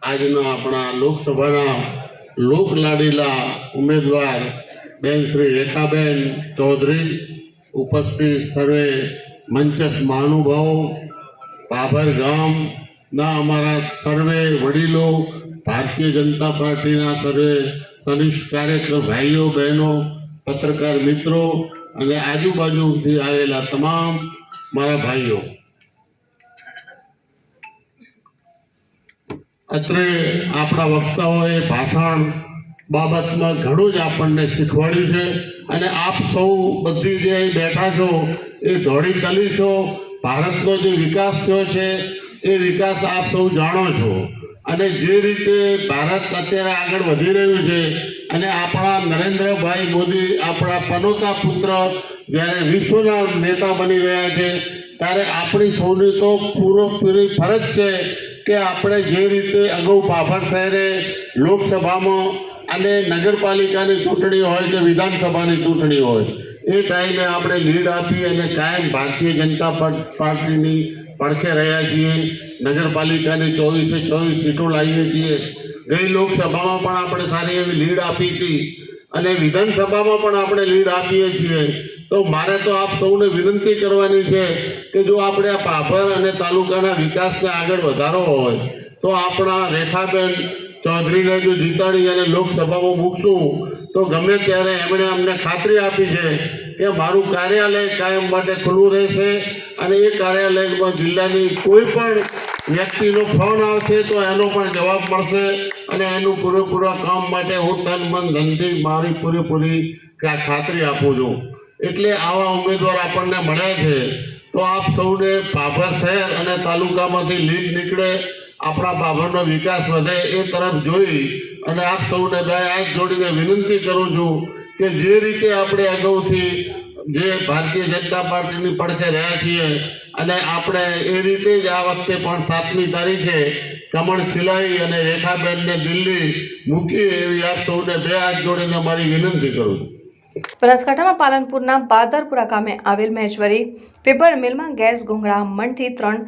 આજના આપણા લોકસભાના લોકલાડીલા ઉમેદવાર બેન શ્રી રેખાબેન ચૌધરી, ઉપસ્થિત સર્વે મંચસ્થ મહાનુભાવો, પાભર ગામના અમારા સર્વે વડીલો, ભારતીય જનતા પાર્ટીના સર્વે સનિષ્ઠ કાર્યકર ભાઈઓ, બહેનો, પત્રકાર મિત્રો અને આજુબાજુથી આવેલા તમામ મારા ભાઈઓ, અત્રે આપણા વક્તાઓએ ભાષણ બાબતમાં ઘણું જ આપણને શીખવાડ્યું છે. અને આપ સૌ બધી જે અહીં બેઠા છો એ દોડી તલી છો. ભારતનો જે વિકાસ થયો છે એ વિકાસ આપ સૌ જાણો છો. અને જે રીતે ભારત અત્યારે આગળ વધી રહ્યું છે અને આપણા નરેન્દ્રભાઈ મોદી, આપણા પનોતા પુત્ર જ્યારે વિશ્વના નેતા બની રહ્યા છે, ત્યારે આપણી સૌની તો પૂરી ફરજ છે કે આપણે જે રીતે અગાઉ પાભર શહેરે લોકસભામાં અને નગરપાલિકાની ચૂંટણી હોય કે વિધાનસભાની ચૂંટણી હોય, એ ટાઈમે આપણે લીડ આપી અને કાયમ ભારતીય જનતા પાર્ટીની પડખે રહ્યા છીએ. નગરપાલિકાની 24 સીટો લાવીએ છીએ. ગઈ લોકસભામાં પણ આપણે સારી એવી લીડ આપી હતી અને વિધાનસભામાં પણ આપણે લીડ આપીએ છીએ. તો મારે તો આપ સૌને વિનંતી કરવાની છે કે જો આપણે આ પાભર અને તાલુકાના વિકાસને આગળ વધારવો હોય તો આપણા રેખાબેન ચૌધરીને જો જીતાડી અને લોકસભામાં મૂકશું તો ગમે ત્યારે એમણે અમને ખાતરી આપી છે કે મારું કાર્યાલય કાયમ માટે ખુલ્લું રહેશે અને એ કાર્યાલયમાં જિલ્લાની કોઈ પણ વ્યક્તિનો ફોન આવશે તો એનો પણ જવાબ મળશે અને એનું પૂરેપૂરા કામ માટે હું તન મન ધનથી મારી પૂરેપૂરી ખાતરી આપું છું. એટલે આવા ઉમેદવાર આપણને મળ્યા છે તો આપ સૌને પાભર શહેર અને તાલુકામાંથી લીડ નીકળે, આપણા પાભરનો વિકાસ વધે એ તરફ જોઈ અને આપ સૌને બે હાથ જોડીને વિનંતી કરું છું કે જે રીતે આપણે અગાઉથી જે ભારતીય જનતા પાર્ટીની પડખે રહ્યા છીએ અને આપણે એ રીતે જ આ વખતે પણ 7મી તારીખે કમળ ખીલાવી અને રેખાબેનને દિલ્હી મૂકી એવી આપ સૌને બે હાથ જોડીને મારી વિનંતી કરું છું. બનાસકાંઠામાં પાલનપુરના બાદરપુરા ગામે આવેલ મહેશ્વરી પેપર મિલમાં ગેસ ગુંગળામણથી 3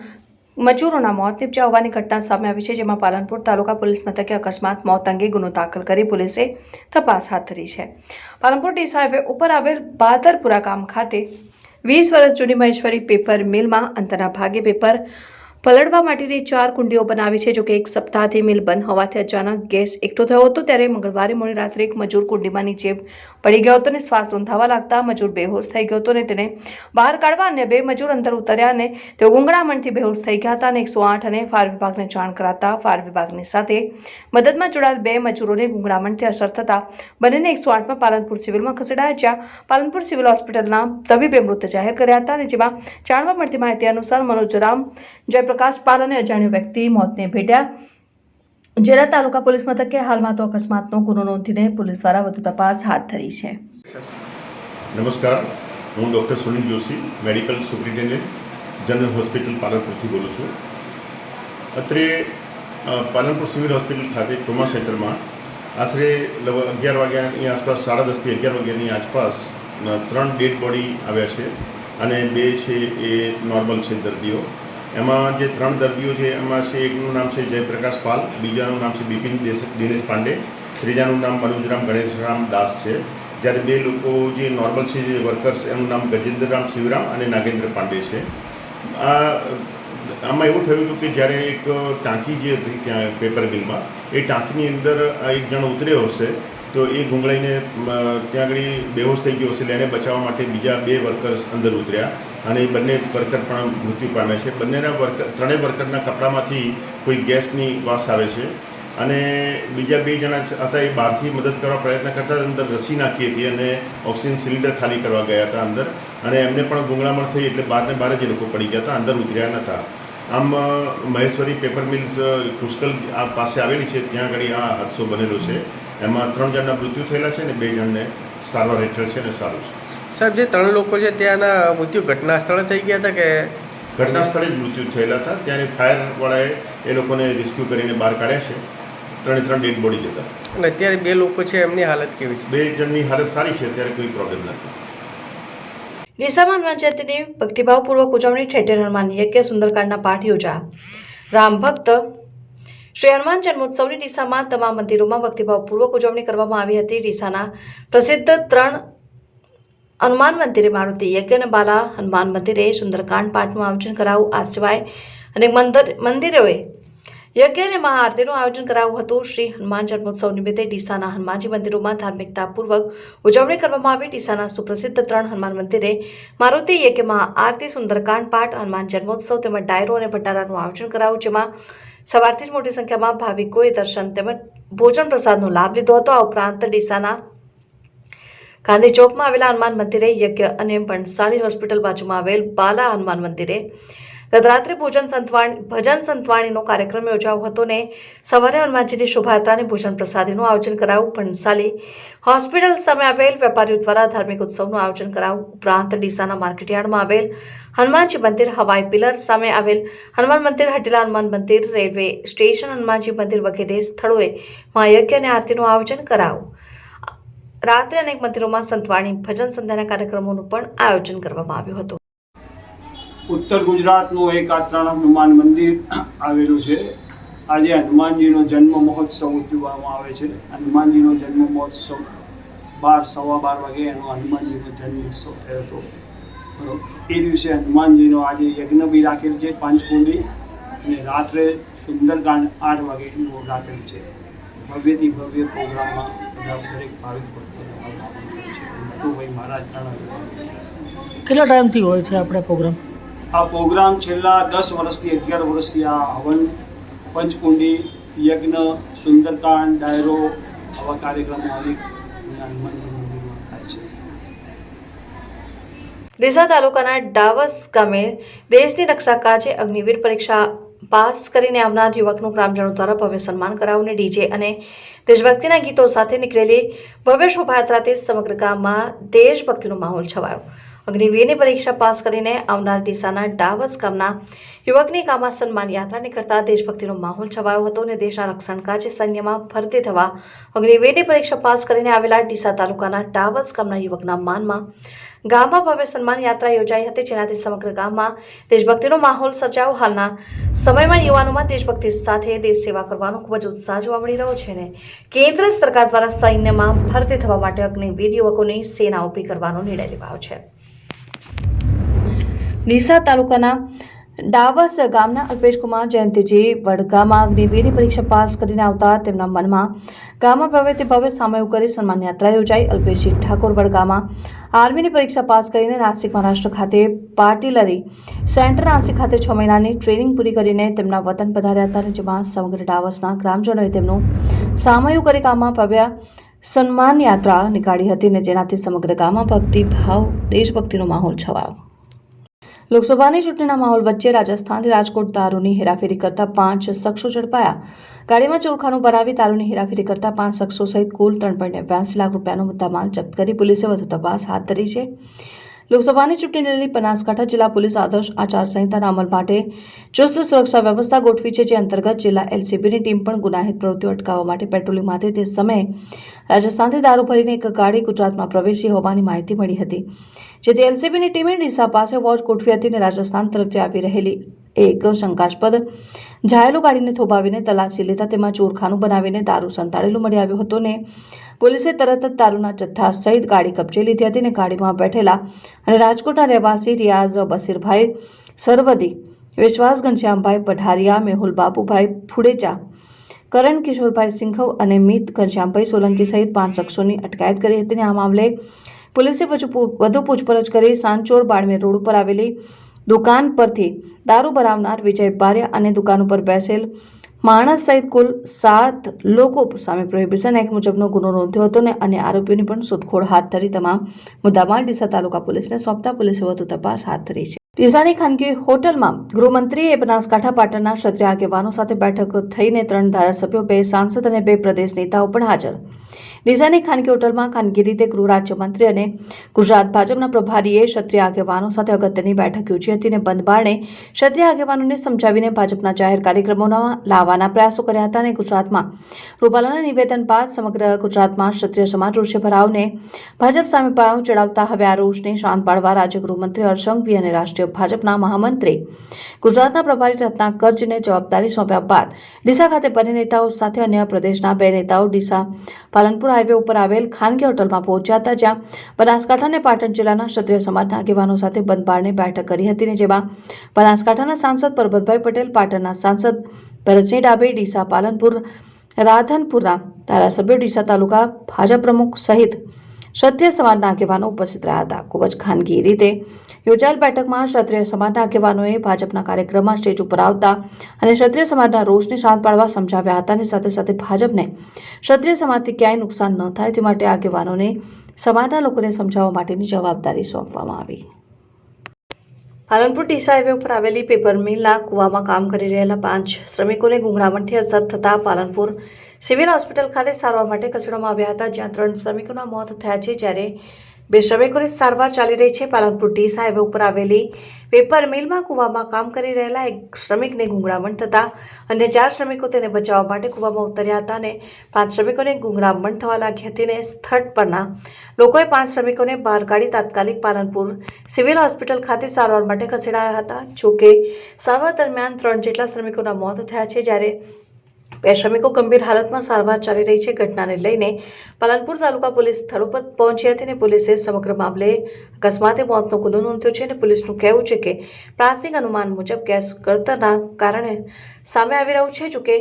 મજૂરોના મોત નીપજ્યા હોવાની ઘટના સામે આવી છે, જેમાં પાલનપુર તાલુકા પોલીસ મથકે અકસ્માત મોત અંગે ગુનો દાખલ કરી પોલીસે તપાસ હાથ ધરી છે. પાલનપુર ડીસા હાઈવે ઉપર આવેલ બાદરપુરા ગામ ખાતે 20 વર્ષ જૂની મહેશ્વરી પેપર મિલમાં અંતરના ભાગે પેપર પલળવા માટેની 4 કુંડીઓ બનાવી છે. જોકે 1 સપ્તાહથી મિલ બંધ હોવાથી અચાનક ગેસ એકઠો થયો હતો, ત્યારે મંગળવારે મોડી રાત્રે એક મજૂર કુંડીમાં નીચે પડી ગયો હતો અને શ્વાસ રૂંધાવા લાગતા મજૂર બેહોશ થઈ ગયો હતો અને તેને બહાર કાઢવા અન્ય 2 મજૂર અંદર ઉતર્યા અને તેઓ ગુંગળામણથી બેહોશ થઈ ગયા હતા અને 108 અને ફાયર વિભાગને જાણ કરાતા ફાયર વિભાગની સાથે મદદમાં જોડાયેલ 2 મજૂરોને ગુંગળામણથી અસર થતા બંનેને 108માં પાલનપુર સિવિલમાં ખસેડાયા, જ્યાં પાલનપુર સિવિલ હોસ્પિટલના તબીબે મૃત જાહેર કર્યા હતા. અને જેમાં જાણવા મળતી માહિતી અનુસાર મનોજરામ જયપ્રકાશ પાલ અને અજાણ્યો વ્યક્તિ મોતને ભેટ્યા. જેના તાલુકા પોલીસ મથકે હાલમાં તો અકસ્માતનો ગુનો નોંધીને પોલીસ દ્વારા વધુ તપાસ હાથ ધરી છે. નમસ્કાર, હું doctor Sunil Joshi, medical superintendent general hospital પાલનપુરથી બોલું છું. અત્રે પાલનપુર સિવિલ હોસ્પિટલ ખાતે ટ્રોમા સેન્ટરમાં આશરે 11 વાગ્યાની આસપાસ 10:30 થી 11 વાગ્યાની આસપાસ 3 ડેડ બોડી આવ્યા છે અને 2 છે એ નોર્મલ છે દર્દીઓ. એમાં જે 3 દર્દીઓ છે એમાં છે એકનું નામ છે જયપ્રકાશ પાલ, બીજાનું નામ છે બિપિન દિનેશ પાંડે, ત્રીજાનું નામ મનોજરામ ગણેશરામ દાસ છે. જ્યારે 2 લોકો જે નોર્મલ છે જે વર્કર્સ એનું નામ ગજેન્દ્રરામ શિવરામ અને નાગેન્દ્ર પાંડે છે. આમાં એવું થયું હતું કે જ્યારે એક ટાંકી જે હતી ત્યાં પેપર મિલમાં એ ટાંકીની અંદર એક જણ ઉતર્યો હશે તો એ ગુંગળાઈને ત્યાં આગળ બેહોશ થઈ ગયો હશે. એને બચાવવા માટે બીજા 2 વર્કર્સ અંદર ઉતર્યા અને એ બંને વર્કર પણ મૃત્યુ પામ્યા છે. બંનેના ત્રણેય વર્કરના કપડામાંથી કોઈ ગેસની વાસ આવે છે અને બીજા 2 જણા હતા એ બહારથી મદદ કરવા પ્રયત્ન કરતા અંદર રસી નાખી હતી અને ઓક્સિજન સિલિન્ડર ખાલી કરવા ગયા હતા અંદર, અને એમને પણ ગુંગળામણ થઈ એટલે બહાર જ એ લોકો પડી ગયા હતા, અંદર ઉતર્યા નહોતા. આમ મહેશ્વરી પેપર મિલ્સ પુષ્કલ આ પાસે આવેલી છે ત્યાં આગળ આ હાદસો બનેલો છે. એમાં 3 જણના મૃત્યુ થયેલા છે અને 2 જણને સારવાર હેઠળ છે અને સારું છે. સાહેબ, જે 3 લોકો છે ત્યાંના મૃત્યુ ઘટના સ્થળે થઈ ગયા હતા કે ઘટના સ્થળે જ મૃત્યુ થયેલા હતા? ત્યારે ફાયરવાળાએ એ લોકોને રેસ્ક્યુ કરીને બહાર કાઢ્યા છે. 3 ડેડ બોડી જતા અને અત્યારે 2 લોકો છે એમની હાલત કેવી છે? 2 જણની હાલત સારી છે, અત્યારે કોઈ પ્રોબ્લેમ નથી. ડીસામાં હનુમાન જયંતીની ભક્તિભાવપૂર્વક ઉજવણી. ઠેર હનુમાન યજ્ઞ સુંદરકાંડના પાઠ યોજાયા. રામ ભક્ત શ્રી હનુમાન જન્મોત્સવની ડીસામાં તમામ મંદિરોમાં ભક્તિભાવપૂર્વક ઉજવણી કરવામાં આવી હતી. ડીસાના પ્રસિદ્ધ 3 હનુમાન મંદિરે મારુતિ યજ્ઞ અને બાલા હનુમાન મંદિરે સુંદરકાંડ પાઠનું આયોજન કરાયું. આ સિવાય અનેક મંદિરોએ યજ્ઞ અને મહાઆરતીનું આયોજન કરાયું હતું. શ્રી હનુમાન જન્મોત્સવ નિમિત્તે ડીસાના હનુમાનજી મંદિરોમાં ધાર્મિકતાપૂર્વક ઉજવણી કરવામાં આવી. ડીસાના સુપ્રસિદ્ધ 3 હનુમાન મંદિરે મારુતિ યજ્ઞ, મહાઆરતી, સુંદરકાંડ પાઠ, હનુમાન જન્મોત્સવ તેમજ ડાયરો અને ભંડારાનું આયોજન કરાયું, જેમાં સવારથી જ મોટી સંખ્યામાં ભાવિકોએ દર્શન તેમજ ભોજન પ્રસાદનો લાભ લીધો હતો. આ ઉપરાંત ડીસાના ગાંધી ચોકમાં આવેલા હનુમાન મંદિરે યજ્ઞ અને ભણસાલી હોસ્પિટલ બાજુમાં આવેલ બાલા હનુમાન મંદિરે ગત રાત્રે ભજન સંતવાણીનો કાર્યક્રમ યોજાયો હતો ને સવારે હનુમાનજીની શોભાયાત્રાને ભોજન પ્રસાદીનું આયોજન કરાયું. ભણસાલી હોસ્પિટલ સામે આવેલ વેપારીઓ દ્વારા ધાર્મિક ઉત્સવનું આયોજન કરાયું. ઉપરાંત ડીસાના માર્કેટયાર્ડમાં આવેલ હનુમાનજી મંદિર, હવાઈ પિલર સામે આવેલ હનુમાન મંદિર, હટીલા હનુમાન મંદિર, રેલવે સ્ટેશન હનુમાનજી મંદિર વગેરે સ્થળોએ મહાયજ્ઞ અને આરતીનું આયોજન કરાયું. રાત્રે અનેક મંદિરોમાં સંતવાણી, ભજન સંધ્યાના કાર્યક્રમોનું પણ આયોજન કરવામાં આવ્યું હતું. ઉત્તર ગુજરાતનું એક આ 3 હનુમાન મંદિર આવેલું છે. આજે હનુમાનજીનો જન્મ મહોત્સવ ઉજવવામાં આવે છે. હનુમાનજીનો જન્મ મહોત્સવ 12:15 વાગે એનો હનુમાનજીનો જન્મ ઉત્સવ થયો હતો. બરોબર, એ દિવસે હનુમાનજીનો આજે યજ્ઞ બી રાખેલ છે 5 કુંડી, અને રાત્રે સુંદરકાંડ 8 વાગેનું રાખેલ છે. ભવ્યથી ભવ્ય પ્રોગ્રામમાં દરેક ભાવિક ભક્તોને ભાઈ મહારાજ કેટલા ટાઈમથી હોય છે આપણે પ્રોગ્રામ? આ પ્રોગ્રામ છેલ્લા 10 વર્ષથી 11 વર્ષથી આ હવન, પંચકુંડી, યજ્ઞ, સુંદરકાંડ, ડાયરો આવા કાર્યક્રમો અનેક હનુમાનજી મંદિરમાં થાય છે. ડીસા તાલુકાના ડાવસ ગામે દેશની રક્ષા કાજે અગ્નિવીર પરીક્ષા પાસ કરીને આવનાર યુવકનું ગ્રામજનો દ્વારા ભવ્ય સન્માન કરાવું. ડીજે અને દેશભક્તિના ગીતો સાથે નીકળેલી ભવ્ય શોભાયાત્રાથી સમગ્ર ગામમાં દેશભક્તિનો માહોલ છવાયો અગ્નિવીરની પરીક્ષા પાસ કરીને આવનાર ડીસાના ડાવસ ગામના યુવકની ગામમાં સન્માન યાત્રા નીકળતા દેશભક્તિનો માહોલ છવાયો હતો અને દેશના રક્ષણ કાર્ય સૈન્યમાં ભરતી થવા અગ્નિવીરની પરીક્ષા પાસ કરીને આવેલા ડીસા તાલુકાના ડાવસ ગામના યુવકના માનમાં ગામમાં ભવ્ય સન્માન યાત્રા યોજાઈ હતી, જેનાથી સમગ્ર ગામમાં દેશભક્તિનો માહોલ સર્જાયો. હાલના સમયમાં યુવાનોમાં દેશભક્તિ સાથે દેશ સેવા કરવાનો ખૂબ જ ઉત્સાહ જોવા મળી રહ્યો છે અને કેન્દ્ર સરકાર દ્વારા સૈન્યમાં ભરતી થવા માટે અગ્નિવીર યુવકોની સેના ઊભી કરવાનો નિર્ણય લેવાયો છે. ડીસા તાલુકાના ડાવસ ગામના અલ્પેશકુમાર જયંતિજી વડગામમાં અગ્નિવીરની પરીક્ષા પાસ કરીને આવતા તેમના મનમાં ગામમાં ભવ્ય સામયું કરી સન્માન યાત્રા યોજાઈ. અલ્પેશજી ઠાકોર વડગામમાં આર્મીની પરીક્ષા પાસ કરીને નાસિક મહારાષ્ટ્ર ખાતે પાર્ટિલરી સેન્ટર નાસિક ખાતે 6 મહિનાની ટ્રેનિંગ પૂરી કરીને તેમના વતન પધાર્યા હતા, જેમાં સમગ્ર ડાવસના ગ્રામજનોએ તેમનું સામયું કરી ગામમાં ભવ્ય સન્માન યાત્રા નીકાળી હતી અને જેનાથી સમગ્ર ગામમાં ભક્તિભાવ દેશભક્તિનો માહોલ છવાયો. લોકસભાની ચૂંટણીના માહોલ વચ્ચે રાજસ્થાનથી રાજકોટ દારૂની હેરાફેરી કરતા 5 શખ્સો ઝડપાયા. ગાડીમાં ચોરખાનું ભરાવી દારૂની હેરાફેરી કરતા 5 શખ્સો સહિત કુલ 3.82 લાખ રૂપિયાનો મુદ્દામાલ જપ્ત કરી પોલીસે વધુ તપાસ હાથ ધરી છે. લોકસભાની ચૂંટણીને લઈ બનાસકાંઠા જિલ્લા પોલીસ આદર્શ આચારસંહિતાના અમલ માટે ચુસ્ત સુરક્ષા વ્યવસ્થા ગોઠવી છે, જે અંતર્ગત જિલ્લા એલસીબીની ટીમ પણ ગુનાહિત પ્રવૃત્તિઓ અટકાવવા માટે પેટ્રોલિંગ હતી. તે સમયે રાજસ્થાનથી દારૂ ભરીને એક ગાડી ગુજરાતમાં પ્રવેશી હોવાની માહિતી મળી હતી, જેથી એલસીબીની ટીમે ડીસા પાસે વોચ ગોઠવી હતી અને રાજસ્થાન તરફથી આવી રહેલી એક શંકાસ્પદ જાયેલું ગાડીને થોભાવીને તલાશી લેતા તેમાં ચોરખાનું બનાવીને દારૂ સંતાડેલું મળી આવ્યો હતો ને પોલીસે તરત જ દારૂના જથ્થા સહિત ગાડી કબજે લીધી હતી અને ગાડીમાં બેઠેલા અને રાજકોટના રહેવાસી રિયાઝ બસીરભાઈ સરવદી, વિશ્વાસ ઘનશ્યામભાઈ પઢારિયા, મેહુલ બાબુભાઈ ફુડેચા, કરણ કિશોરભાઈ સિંઘવ અને મિત ઘનશ્યામભાઈ સોલંકી સહિત 5 શખ્સોની અટકાયત કરી હતી. આ મામલે પોલીસે વધુ પૂછપરછ કરી સાંચોર બાળમેર રોડ ઉપર આવેલી દુકાન પરથી દારૂ ભરાવનાર વિજય બારિયા અને દુકાન ઉપર બેસેલ માણસ સહિત કુલ 7 લોકો સામે પ્રોહિબિશન એક્ટ મુજબનો ગુનો નોંધ્યો હતો અને અન્ય આરોપીઓની પણ શોધખોળ હાથ ધરી તમામ મુદ્દામાલ ડીસા તાલુકા પોલીસને સોંપતા પોલીસે વધુ તપાસ હાથ ધરી છે. ડીસાની ખાનગી હોટલમાં ગૃહમંત્રીએ બનાસકાંઠા પાટણના ક્ષત્રિય આગેવાનો સાથે બેઠક થઈને 3 ધારાસભ્યો, 2 સાંસદ અને 2 પ્રદેશ નેતાઓ પણ હાજર. ડીસાની ખાનગી હોટલમાં ખાનગી રીતે ગૃહ રાજ્યમંત્રી અને ગુજરાત ભાજપના પ્રભારીએ ક્ષત્રિય આગેવાનો સાથે અગત્યની બેઠક યોજી હતી અને બંધ બારણે ક્ષત્રિય આગેવાનોને સમજાવીને ભાજપના જાહેર કાર્યક્રમોમાં લાવવાના પ્રયાસો કર્યા હતા અને ગુજરાતમાં રૂપાલાના નિવેદન બાદ સમગ્ર ગુજરાતમાં ક્ષત્રિય સમાજ રોષે ભરાવને ભાજપ સામે પાયો ચડાવતા હવે આ રોષને શાંત પાડવા રાજ્ય ગૃહમંત્રી હર્ષ સંઘવી અને રાષ્ટ્રીય ભાજપના મહામંત્રી ગુજરાતના પ્રભારી રત્નાકરજીને જવાબદારી સોંપ્યા બાદ ડીસા ખાતે બંને નેતાઓ સાથે અન્ય પ્રદેશના 2 નેતાઓ ડીસા પાલનપુર હાઈવે ઉપર આવેલ ખાનગી હોટલમાં પહોંચ્યા હતા, જ્યાં બનાસકાંઠા અને પાટણ જિલ્લાના ક્ષત્રિય સમાજના આગેવાનો સાથે બંધ બારણે બેઠક કરી હતી, જેમાં બનાસકાંઠાના સાંસદ પરબતભાઈ પટેલ, પાટણના સાંસદ ભરતસિંહ ડાભી, ડીસા પાલનપુર રાધનપુરના ધારાસભ્યો, ડીસા તાલુકા ભાજપ પ્રમુખ સહિત ક્ષત્રિય સમાજના આગેવાનો ઉપસ્થિત રહ્યા હતા. ખૂબ જ ખાનગી રીતે યોજાયેલ બેઠકમાં ક્ષત્રિય સમાજના આગેવાનોએ ભાજપના કાર્યક્રમમાં સ્ટેજ ઉપર આવતા અને ક્ષત્રિય સમાજના રોષને શાંત પાડવા સમજાવ્યા હતા અને સાથે સાથે ભાજપને ક્ષત્રિય સમાજથી ક્યાંય નુકસાન ન થાય તે માટે આગેવાનોને સમાજના લોકોને સમજાવવા માટેની જવાબદારી સોંપવામાં આવી. પાલનપુર ડીસા હાઈવે ઉપર આવેલી પેપર મિલના કૂવામાં કામ કરી રહેલા 5 શ્રમિકોને ગુંગળામણથી અસર થતા પાલનપુર સિવિલ હોસ્પિટલ ખાતે સારવાર માટે ખસેડવામાં આવ્યા હતા, જ્યાં 3 શ્રમિકોના મોત થયા છે, જ્યારે 2 શ્રમિકોની સારવાર ચાલી રહી છે. પાલનપુર ડીસા હાઈવે ઉપર આવેલી પેપર મિલમાં કૂવામાં કામ કરી રહેલા એક શ્રમિકને ગુંગળામણ થતા અન્ય 4 શ્રમિકો તેને બચાવવા માટે કૂવામાં ઉતર્યા હતા અને 5 શ્રમિકોને ગુંગળામણ થવા લાગી હતી અને સ્થળ પરના લોકોએ 5 શ્રમિકોને બહાર કાઢી તાત્કાલિક પાલનપુર સિવિલ હોસ્પિટલ ખાતે સારવાર માટે ખસેડાયા હતા. જોકે સારવાર દરમિયાન 3 જેટલા શ્રમિકોના મોત થયા છે, જ્યારે 2 શ્રમિકો ગંભીર હાલતમાં સારવાર ચાલી રહી છે. ઘટનાને લઈને પાલનપુર તાલુકા પોલીસ સ્થળ ઉપર પહોંચી હતી અને પોલીસે સમગ્ર મામલે અકસ્માતે મોતનો ગુનો નોંધ્યો છે અને પોલીસનું કહેવું છે કે પ્રાથમિક અનુમાન મુજબ ગેસ કળતરના કારણે સામે આવી રહ્યું છે. જોકે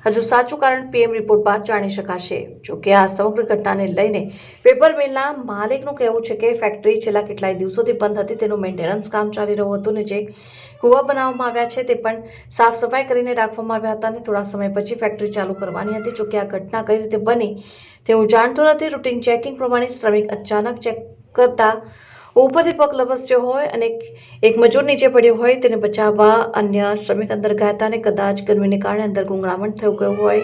હજુ સાચું કારણ પીએમ રિપોર્ટ બાદ જાણી શકાશે. જોકે આ સમગ્ર ઘટનાને લઈને પેપર મિલના માલિકનું કહેવું છે કે ફેક્ટરી છેલ્લા કેટલાય દિવસોથી બંધ હતી, તેનું મેન્ટેનન્સ કામ ચાલી રહ્યું હતું અને જે કૂવા બનાવવામાં આવ્યા છે તે પણ સાફ સફાઈ કરીને રાખવામાં આવ્યા હતા અને થોડા સમય પછી ફેક્ટરી ચાલુ કરવાની હતી. જોકે આ ઘટના કઈ રીતે બની તેવું જાણતું નથી. રૂટીન ચેકિંગ પ્રમાણે શ્રમિક અચાનક ચેક કરતા ઉપરથી પગ લપસ્યો હોય અને એક મજૂર નીચે પડ્યો હોય, તેને બચાવવા અન્ય શ્રમિક અંદર ગયા હતા અને કદાચ ગરમીને કારણે અંદર ગુંગળામણ થયું ગયું હોય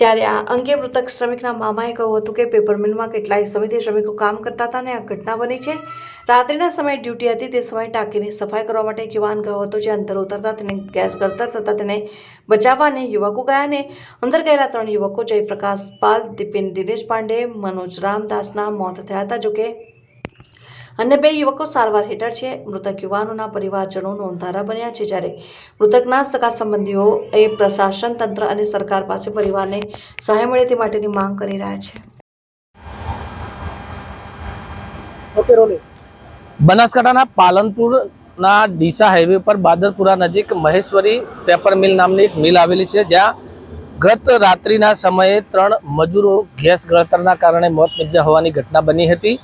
ત્યારે આ અંગે મૃતક શ્રમિકના મામાએ કહ્યું હતું કે પેપર મિલમાં કેટલાય સમયથી શ્રમિકો કામ કરતા હતા અને આ ઘટના બની છે. રાત્રિના સમયે ડ્યુટી હતી તે સમયે ટાંકીની સફાઈ કરવા માટે એક યુવાન ગયો હતો, જે અંદર ઉતરતા તેને ગેસ ગળતર થતાં તેને બચાવવાને યુવકો ગયા અને અંદર ગયેલા 3 યુવકો જયપ્રકાશ પાલ, દિપિન દિનેશ પાંડે, મનોજ રામદાસના મોત થયા હતા. જોકે અન્ય 2 યુવકો સારવાર હેઠળ છે. મૃતક યુવાનોના પરિવારજનો નોંધારા બન્યા છે, જ્યારે મૃતકના સગા સંબંધીઓએ પ્રશાસન, તંત્ર અને સરકાર પાસે પરિવારને સહાય મળે તે માટેની માંગ કરી રહ્યા છે. બનાસકાંઠાના પાલનપુરના ડીસા હાઈવે પર બાદરપુરા નજીક મહેશ્વરી પેપર મિલ નામની એક મિલ આવેલી છે, જ્યાં ગત રાત્રિના સમયે 3 મજૂરો ગેસ ગળતરના કારણે મોત નિપજ્યા હોવાની ઘટના બની હતી.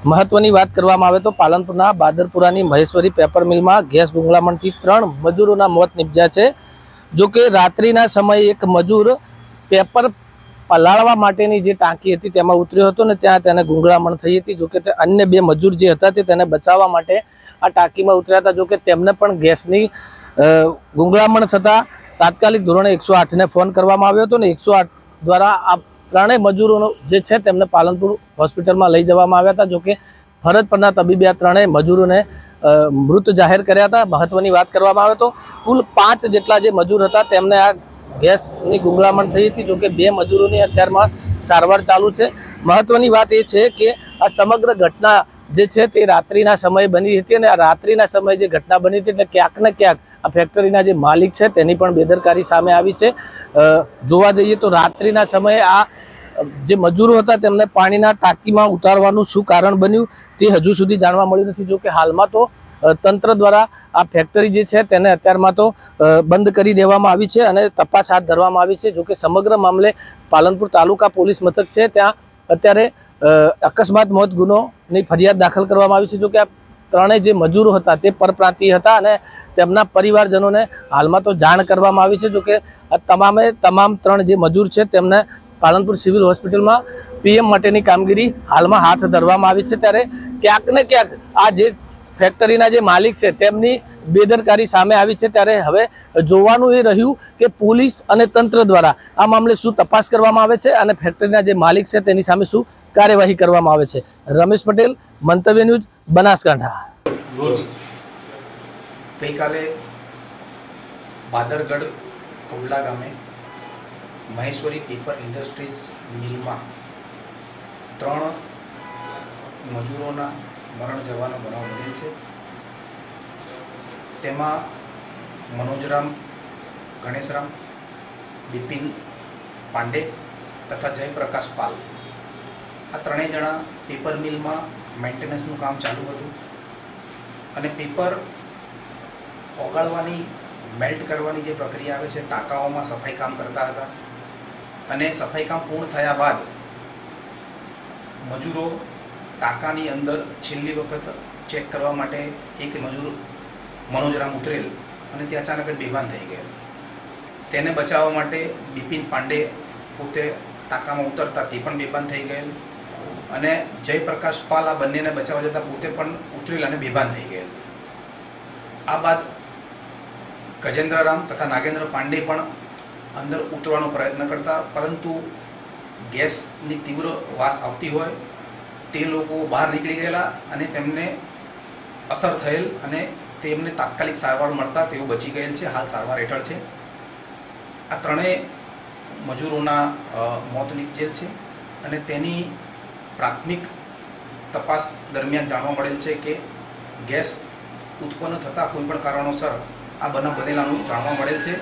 મહત્વની વાત કરવામાં આવે તો પાલનપુરના બાદરપુરાની મહેશ્વરી પેપર મિલમાં ગેસ ગુંગળામણથી 3 મજૂરોના મોત નિપજ્યા છે. જો કે રાત્રિના સમયે એક મજૂર પેપર પલાળવા માટેની જે ટાંકી હતી તેમાં ઉતર્યો હતો ને ત્યાં તેને ગુંગળામણ થઈ હતી. જોકે તે અન્ય 2 મજૂર જે હતા તે તેને બચાવવા માટે આ ટાંકીમાં ઉતર્યા હતા. જોકે તેમને પણ ગેસની ગુંગળામણ થતાં તાત્કાલિક ધોરણે 108ને ફોન કરવામાં આવ્યો હતો ને 108 દ્વારા આ 3 મજૂરો જે છે તેમને પાલનપુર હોસ્પિટલમાં લઈ જવામાં આવ્યા હતા. જોકે ફરજ પરના તબીબે આ 3 મજૂરોને મૃત જાહેર કર્યા હતા. મહત્વની વાત કરવામાં આવે તો કુલ 5 જેટલા જે મજૂર હતા તેમને આ ગેસની ગુંગળામણ થઈ હતી. જોકે 2 મજૂરોની અત્યારમાં સારવાર ચાલુ છે. મહત્વની વાત એ છે કે આ સમગ્ર ઘટના જે છે તે રાત્રિના સમયે બની હતી અને આ રાત્રિના સમયે જે ઘટના બની હતી એટલે ક્યાંક ને ક્યાંક આ ફેક્ટરીના જે માલિક છે તેની પણ બેદરકારી સામે આવી છે. જોવા જઈએ તો રાત્રિના સમયે આ જે મજૂરો હતા તેમને પાણીના ટાંકીમાં ઉતારવાનું શું કારણ બન્યું તે હજુ સુધી જાણવા મળ્યું નથી. જો કે હાલમાં તો તંત્ર દ્વારા આ ફેક્ટરી જે છે તેને અત્યારમાં તો બંધ કરી દેવામાં આવી છે અને તપાસ હાથ ધરવામાં આવી છે. જો કે સમગ્ર મામલે પાલનપુર તાલુકા પોલીસ મથક છે ત્યાં અત્યારે અકસ્માત મોત ગુનોની ફરિયાદ દાખલ કરવામાં આવી છે. જો કે આ 3 જે મજૂરો હતા તે પરપ્રાંતીય હતા અને તેમના પરિવારજનોને હાલમાં તો જાણ કરવામાં આવી છે. જો કે તમામ 3 જે મજૂર છે તેમને પાલનપુર સિવિલ હોસ્પિટલમાં પીએમ માટેની કામગીરી હાલમાં હાથ ધરવામાં આવી છે. ત્યારે ક્યાંક ને ક્યાંક આ જે ફેક્ટરીના જે માલિક છે તેમની બેદરકારી સામે આવી છે. ત્યારે હવે જોવાનું એ રહ્યું કે પોલીસ અને તંત્ર દ્વારા આ મામલે શું તપાસ કરવામાં આવે છે અને ફેક્ટરીના જે માલિક છે તેની સામે શું કાર્યવાહી કરવામાં આવે છે. રમેશ પટેલ, મંતવ્ય ન્યૂઝ, બનાસકાંઠા. ગઈકાલે બાદરગઢ ખોડલા ગામે મહેશ્વરી પેપર ઇન્ડસ્ટ્રીઝ મિલમાં 3 મજૂરોના મરણ જવાનો બનાવ બનેલ છે. તેમાં મનોજરામ, ગણેશરામ, બિપિન પાંડે તથા જયપ્રકાશ પાલ આ 3 જણા પેપર મિલમાં મેન્ટેનન્સનું કામ ચાલુ હતું અને પેપર ઓગાળવાની, મેલ્ટ કરવાની જે પ્રક્રિયા આવે છે ટાંકાઓમાં સફાઈ કામ કરતા હતા અને સફાઈ કામ પૂર્ણ થયા બાદ મજૂરો ટાંકાની અંદર છેલ્લી વખત ચેક કરવા માટે એક મજૂર મનોજરામ ઉતરેલ અને તે અચાનક જ બેભાન થઈ ગયેલ. તેને બચાવવા માટે બિપિન પાંડે પોતે ટાંકામાં ઉતરતા તે પણ બેભાન થઈ ગયેલ અને જયપ્રકાશ પાલ આ બંનેને બચાવવા જતાં પોતે પણ ઉતરેલ અને બેભાન થઈ ગયેલ. આ બાદ ગજેન્દ્રરામ તથા નાગેન્દ્ર પાંડે પણ અંદર ઉતરવાનો પ્રયત્ન કરતા, પરંતુ ગેસની તીવ્ર વાસ આવતી હોય તે લોકો બહાર નીકળી ગયેલા અને તેમને અસર થયેલ અને તેમને તાત્કાલિક સારવાર મળતા તેઓ બચી ગયેલ છે. હાલ સારવાર હેઠળ છે. આ 3 મજૂરોના મોત નીપજેલ છે અને તેની પ્રાથમિક તપાસ દરમિયાન જાણવા મળેલ છે કે ગેસ ઉત્પન્ન થતાં કોઈપણ કારણોસર આ બનાવ બનેલાનું જાણવા મળેલ છે.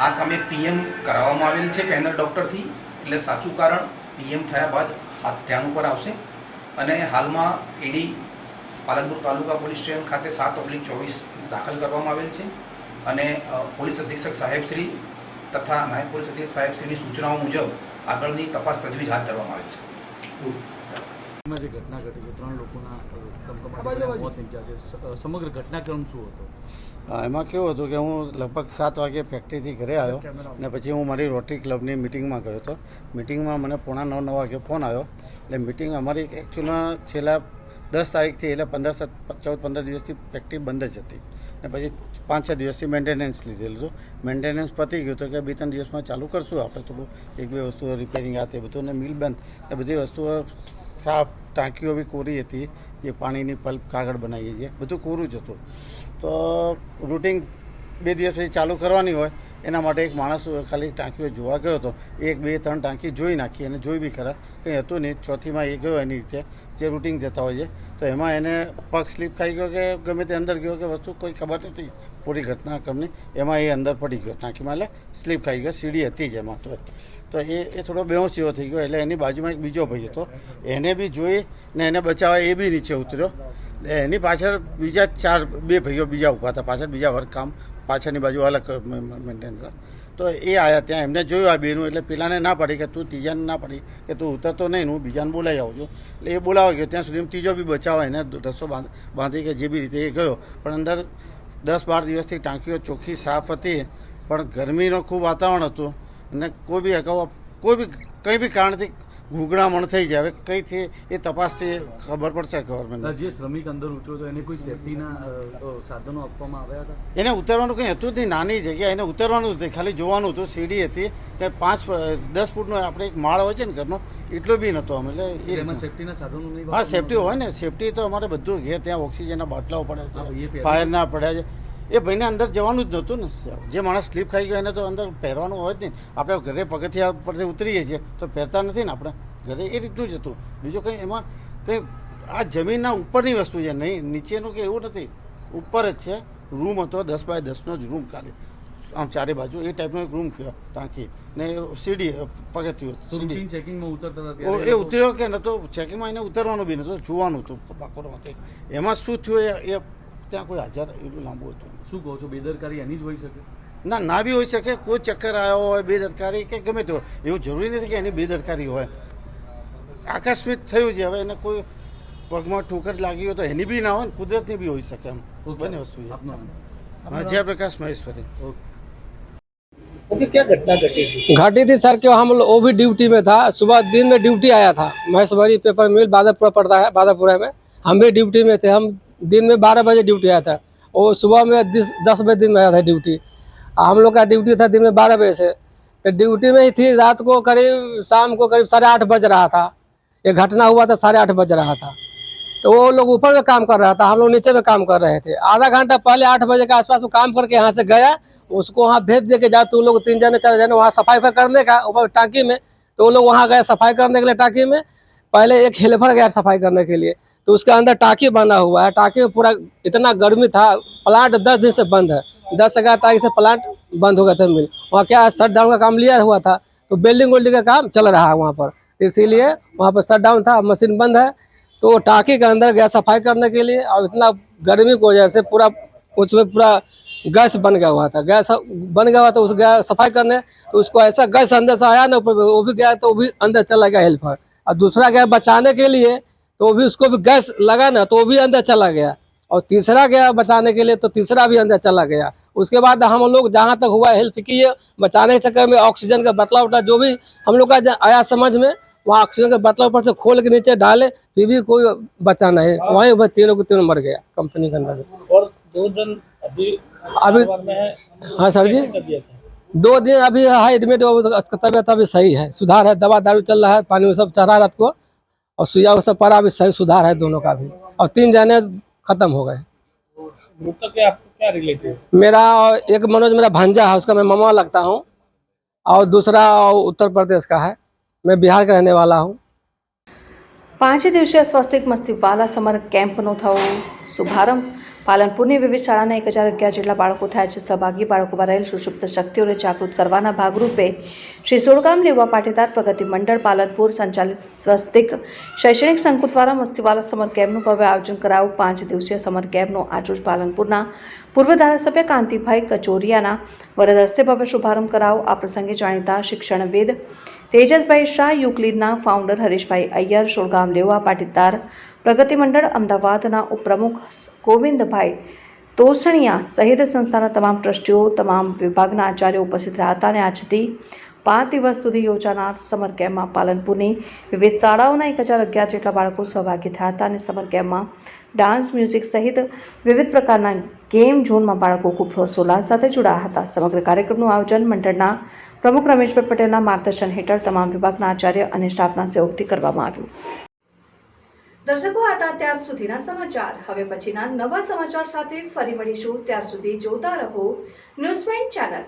આ કામે પીએમ કરાવવામાં આવેલ છે પેનલ ડૉક્ટરથી, એટલે સાચું કારણ પીએમ થયા બાદ હાથ ધ્યાન ઉપર આવશે અને હાલમાં એડી પાલનપુર તાલુકા પોલીસ સ્ટેશન ખાતે 7/24 દાખલ કરવામાં આવેલ છે અને પોલીસ અધિક્ષક સાહેબશ્રી તથા નાયબ પોલીસ અધિક્ષક સાહેબશ્રીની સૂચનાઓ મુજબ આગળની તપાસ તજવીજ હાથ ધરવામાં આવેલ છે. જે ઘટના ઘટી છે 3 લોકોના મોત નીપજ્યા છે, સમગ્ર ઘટનાક્રમ શું હતો? એમાં કેવું હતું કે હું લગભગ 7 વાગે ફેક્ટરીથી ઘરે આવ્યો ને પછી હું મારી રોટરી ક્લબની મિટિંગમાં ગયો હતો. મિટિંગમાં મને 8:45 વાગે ફોન આવ્યો. એટલે મિટિંગ અમારી એકચ્યુઅલમાં છેલ્લા 10 તારીખથી એટલે 14-15 દિવસથી ફેક્ટરી બંધ જ હતી ને પછી 5-6 દિવસથી મેન્ટેનન્સ લીધેલું હતું. મેન્ટેનન્સ પતી ગયું તો કે 2-3 દિવસમાં ચાલુ કરશું આપણે થોડું 1-2 વસ્તુઓ રિપેરિંગ આ તે બધું, ને મિલ બંધ એ બધી વસ્તુઓ સાફ, ટાંકીઓ બી કોરી હતી, જે પાણીની પલ્પ કાગળ બનાવીએ છીએ બધું કોરું જ હતું. તો રૂટિન 2 દિવસ પછી ચાલુ કરવાની હોય એના માટે એક માણસ ખાલી ટાંકીઓ જોવા ગયો હતો. 1, 2, 3 ટાંકી જોઈ નાખી અને જોઈ બી ખરા કંઈ હતું નહીં. ચોથીમાં એ ગયો એની રીતે જે રૂટિન જતા હોય છે, તો એમાં એને પગ સ્લીપ ખાઈ ગયો કે ગમે તે અંદર ગયો કે વસ્તુ કોઈ ખબર નથી પૂરી ઘટનાક્રમની, એમાં એ અંદર પડી ગયો ટાંકીમાં, એટલે સ્લીપ ખાઈ ગયો. સીડી હતી જ એમાં, તો એ થોડો બેહોશ જેવો થઈ ગયો. એટલે એની બાજુમાં એક બીજો ભાઈ હતો, એને બી જોઈ ને એને બચાવવા એ બી નીચે ઉતર્યો. એની પાછળ બીજા 2 ભાઈઓ બીજા ઊભા હતા પાછળ, બીજા વર્ક કામ પાછળની બાજુ અલગ મેન્ટેનન્સ. તો એ આવ્યા ત્યાં, એમને જોયું આ બેનું, એટલે પેલાને ના પડી કે તું ત્રીજાને ના પડી કે તું ઉતરતો નહીં, હું બીજાને બોલાવી આવું છું. એટલે એ બોલાવા ગયો, ત્યાં સુધી ત્રીજો બી બચાવવા એને રસ્સો બાંધી કે જે બી રીતે એ ગયો. પણ અંદર 10-12 દિવસથી ટાંકીઓ ચોખ્ખી સાફ હતી, પણ ગરમીનું ખૂબ વાતાવરણ હતું અને કોઈ બી કંઈ બી કારણથી ગુગળામણ થઈ જાય. હવે કંઈથી એ તપાસથી ખબર પડશે ગવર્મેન્ટ. જે શ્રમિક અંદર ઉતર્યો તો એને કોઈ સેફટીના સાધનો આપવામાં આવ્યા હતા? એને ઉતરવાનું કંઈ હતું જ નહીં, નાની જગ્યા, એને ઉતરવાનું હતું, ખાલી જોવાનું હતું. સીડી હતી કે 5-10 ફૂટનો આપણે એક માળ હોય છે ને ઘરનો, એટલો બી નહોતો. એટલે એમાં સેફટીના સાધનો નહીં? હા, સેફટી હોય ને, સેફટી તો અમારે બધું ઘેર, ત્યાં ઓક્સિજનના બાટલાઓ પડ્યા છે, ફાયરના પડ્યા છે. એ ભાઈને અંદર જવાનું જ નહોતું ને. જે માણસ સ્લીપ ખાઈ ગયો એને તો અંદર પહેરવાનું હોય જ નહીં. આપણે ઘરે પગથિયા પરથી ઉતરીએ છીએ તો પહેરતા નથી ને આપણે ઘરે, એ રીતનું જ હતું. બીજું કંઈ એમાં કંઈ આ જમીનના ઉપરની વસ્તુ છે, નહીં નીચેનું કે એવું નથી, ઉપર જ છે. રૂમ હતો 10x10નો જ રૂમ, ખાલી આમ ચારે બાજુ એ ટાઈપનો એક રૂમ કહેવાય ટાંકી, ને સીડી પગથિયું હતું. ચેકિંગમાં ઉતરતા હતા એ ઉતર્યો કે નતો ચેકિંગમાં, એને ઉતરવાનું બી નતું, જોવાનું હતું બાકોરમાંથી. એમાં શું થયું એ ત્યાં કોઈ હાજર એટલું લાંબુ હતું. શું કહો છો, બેદરકારી એની જ હોઈ શકે? ના બી હોઈ શકે, કોઈ ચક્કર આવ્યો હોય, બેદરકારી કે ગમે તે હોય, એવું જરૂરી નથી કે એની બેદરકારી હોય. આકસ્મિક થયું છે. હવે એને કોઈ પગમાં ઠોકર લાગી હોય તો એની બી ના હોય ને, કુદરતની બી હોઈ શકે. એમ બંને વસ્તુ છે. જયप्रकाश महेश्वरी। क्या घटना घटी थी सर? क्यों हम वो भी ड्यूटी में था, सुबह दिन में ड्यूटी आया था, महेश्वरी पेपर मिल बादरपुरा पड़ता है, बादरपुरा में हम भी ड्यूटी में थे। हम दिन में 12 बजे ड्यूटी आया था, और सुबह में 10 बजे दिन में आया था ड्यूटी। हम लोग का ड्यूटी था दिन में 12 बजे से, तो ड्यूटी में ही थी। रात को करीब शाम को करीब 8:30 बज रहा था, ये घटना हुआ था 8:30 बज रहा था। तो वो लोग ऊपर में काम कर रहा था, हम लोग नीचे में काम कर रहे थे। आधा घंटा पहले 8 बजे के आसपास वो काम करके यहाँ से गया, उसको वहाँ भेज दे के जा तू लोग 3 जने 4 जने वहाँ सफाई करने का ऊपर टाँकी में। तो वो लोग वहाँ गए सफाई करने के लिए टाँकी में। पहले एक हेल्पर गया सफाई करने के लिए, तो उसके अंदर टाँकी बना हुआ है। टाँकी में पूरा इतना गर्मी था, प्लांट 10 दिन से बंद है, 10-11 तारीख से प्लांट बंद हो गया था मिल। वहाँ क्या शट डाउन का काम लिया हुआ था, तो बिल्डिंग वेल्डिंग का काम चल रहा है वहाँ पर, इसीलिए वहाँ पर शट डाउन था, मशीन बंद है। तो टाँकी के अंदर गया सफाई करने के लिए, और इतना गर्मी की वजह से पूरा उसमें पूरा गैस बन गया हुआ था। गैस बन गया हुआ तो उस गया सफाई करने, तो उसको ऐसा गैस अंदर से आया ना ऊपर, वो भी गया तो वो भी अंदर चला गया हेल्पर। और दूसरा गया बचाने के लिए, तो वो भी उसको भी गैस लगा ना, तो वो भी अंदर चला गया। और तीसरा गया बचाने के लिए, तो तीसरा भी अंदर चला गया। उसके बाद हम लोग जहाँ तक हुआ हेल्प किए बचाने के चक्कर में, ऑक्सीजन का बतला उठा जो भी हम लोग का आया समझ में, वहाँ ऑक्सीजन का बतला ऊपर से खोल के नीचे डाले, फिर भी कोई बचा नहीं। वहीं तीनों मर गया कंपनी के अंदर। और 2 दिन अभी हाँ सर जी, 2 दिन अभी है एडमिट, तबियत अभी सही है, सुधार है, दवा दारू चल रहा है, पानी सब चढ़ा है आपको, और सुइया सब पर अभी सही सुधार है दोनों का भी। और 3 जने खत्म हो गए। क्या रिलेटिव? मेरा एक मनोज मेरा भांजा है, उसका मैं मामा लगता हूँ, और दूसरा उत्तर प्रदेश का है, मैं बिहार का रहने वाला हूँ। 5 દિવસીય સ્વસ્તિક મસ્તીવાલા સમર કેમ્પનો થયો શુભારંભ। પાલનપુરની વિવિધ શાળાના 1011 જેટલા બાળકો થયા છે સહભાગી। બાળકોમાં રહેલ સુષુપ્ત શક્તિઓને જાગૃત કરવાના ભાગરૂપે શ્રી સોળગામ લેવા પાટીદાર પ્રગતિ મંડળ પાલનપુર સંચાલિત સ્વસ્તિક શૈક્ષણિક સંકુલ દ્વારા મસ્તીવાલા સમર કેમ્પનું ભવ્ય આયોજન કરાયું। 5 દિવસીય સમર કેમ્પનો આજરોજ પાલનપુરના પૂર્વ ધારાસભ્ય કાંતિભાઈ કચોરિયાના વરદ હસ્તે ભવ્ય શુભારંભ કરાયો। આ પ્રસંગે જાણીતા શિક્ષણવિદ તેજસભાઈ શાહ, યુક્લિડના ફાઉન્ડર હરીશભાઈ અય્યર, સોળગામ લેવા પાટીદાર પ્રગતિ મંડળ અમદાવાદના ઉપપ્રમુખ ગોવિંદભાઈ તોસણિયા સહિત સંસ્થાના તમામ ટ્રસ્ટીઓ, તમામ વિભાગના આચાર્યો ઉપસ્થિત રહ્યા હતા અને આજથી 5 દિવસ સુધી યોજાનાર સમર કેમ્પમાં પાલનપુરની વિવિધ શાળાઓના 1011 જેટલા બાળકો સહભાગી થયા હતા અને સમર કેમ્પમાં ડાન્સ, મ્યુઝિક સહિત વિવિધ પ્રકારના ગેમ ઝોનમાં બાળકો ખૂબ હર્ષોલ્લાસ સાથે જોડાયા હતા. સમગ્ર કાર્યક્રમનું આયોજન મંડળના પ્રમુખ રમેશભાઈ પટેલના માર્ગદર્શન હેઠળ તમામ વિભાગના આચાર્ય અને સ્ટાફના સહયોગથી કરવામાં આવ્યું. દર્શકો, આ હતા ત્યાર સુધીના સમાચાર. હવે પછીના નવા સમાચાર સાથે ફરી મળીશું. ત્યાર સુધી જોતા રહો ન્યૂઝ પોઈન્ટ ચેનલ.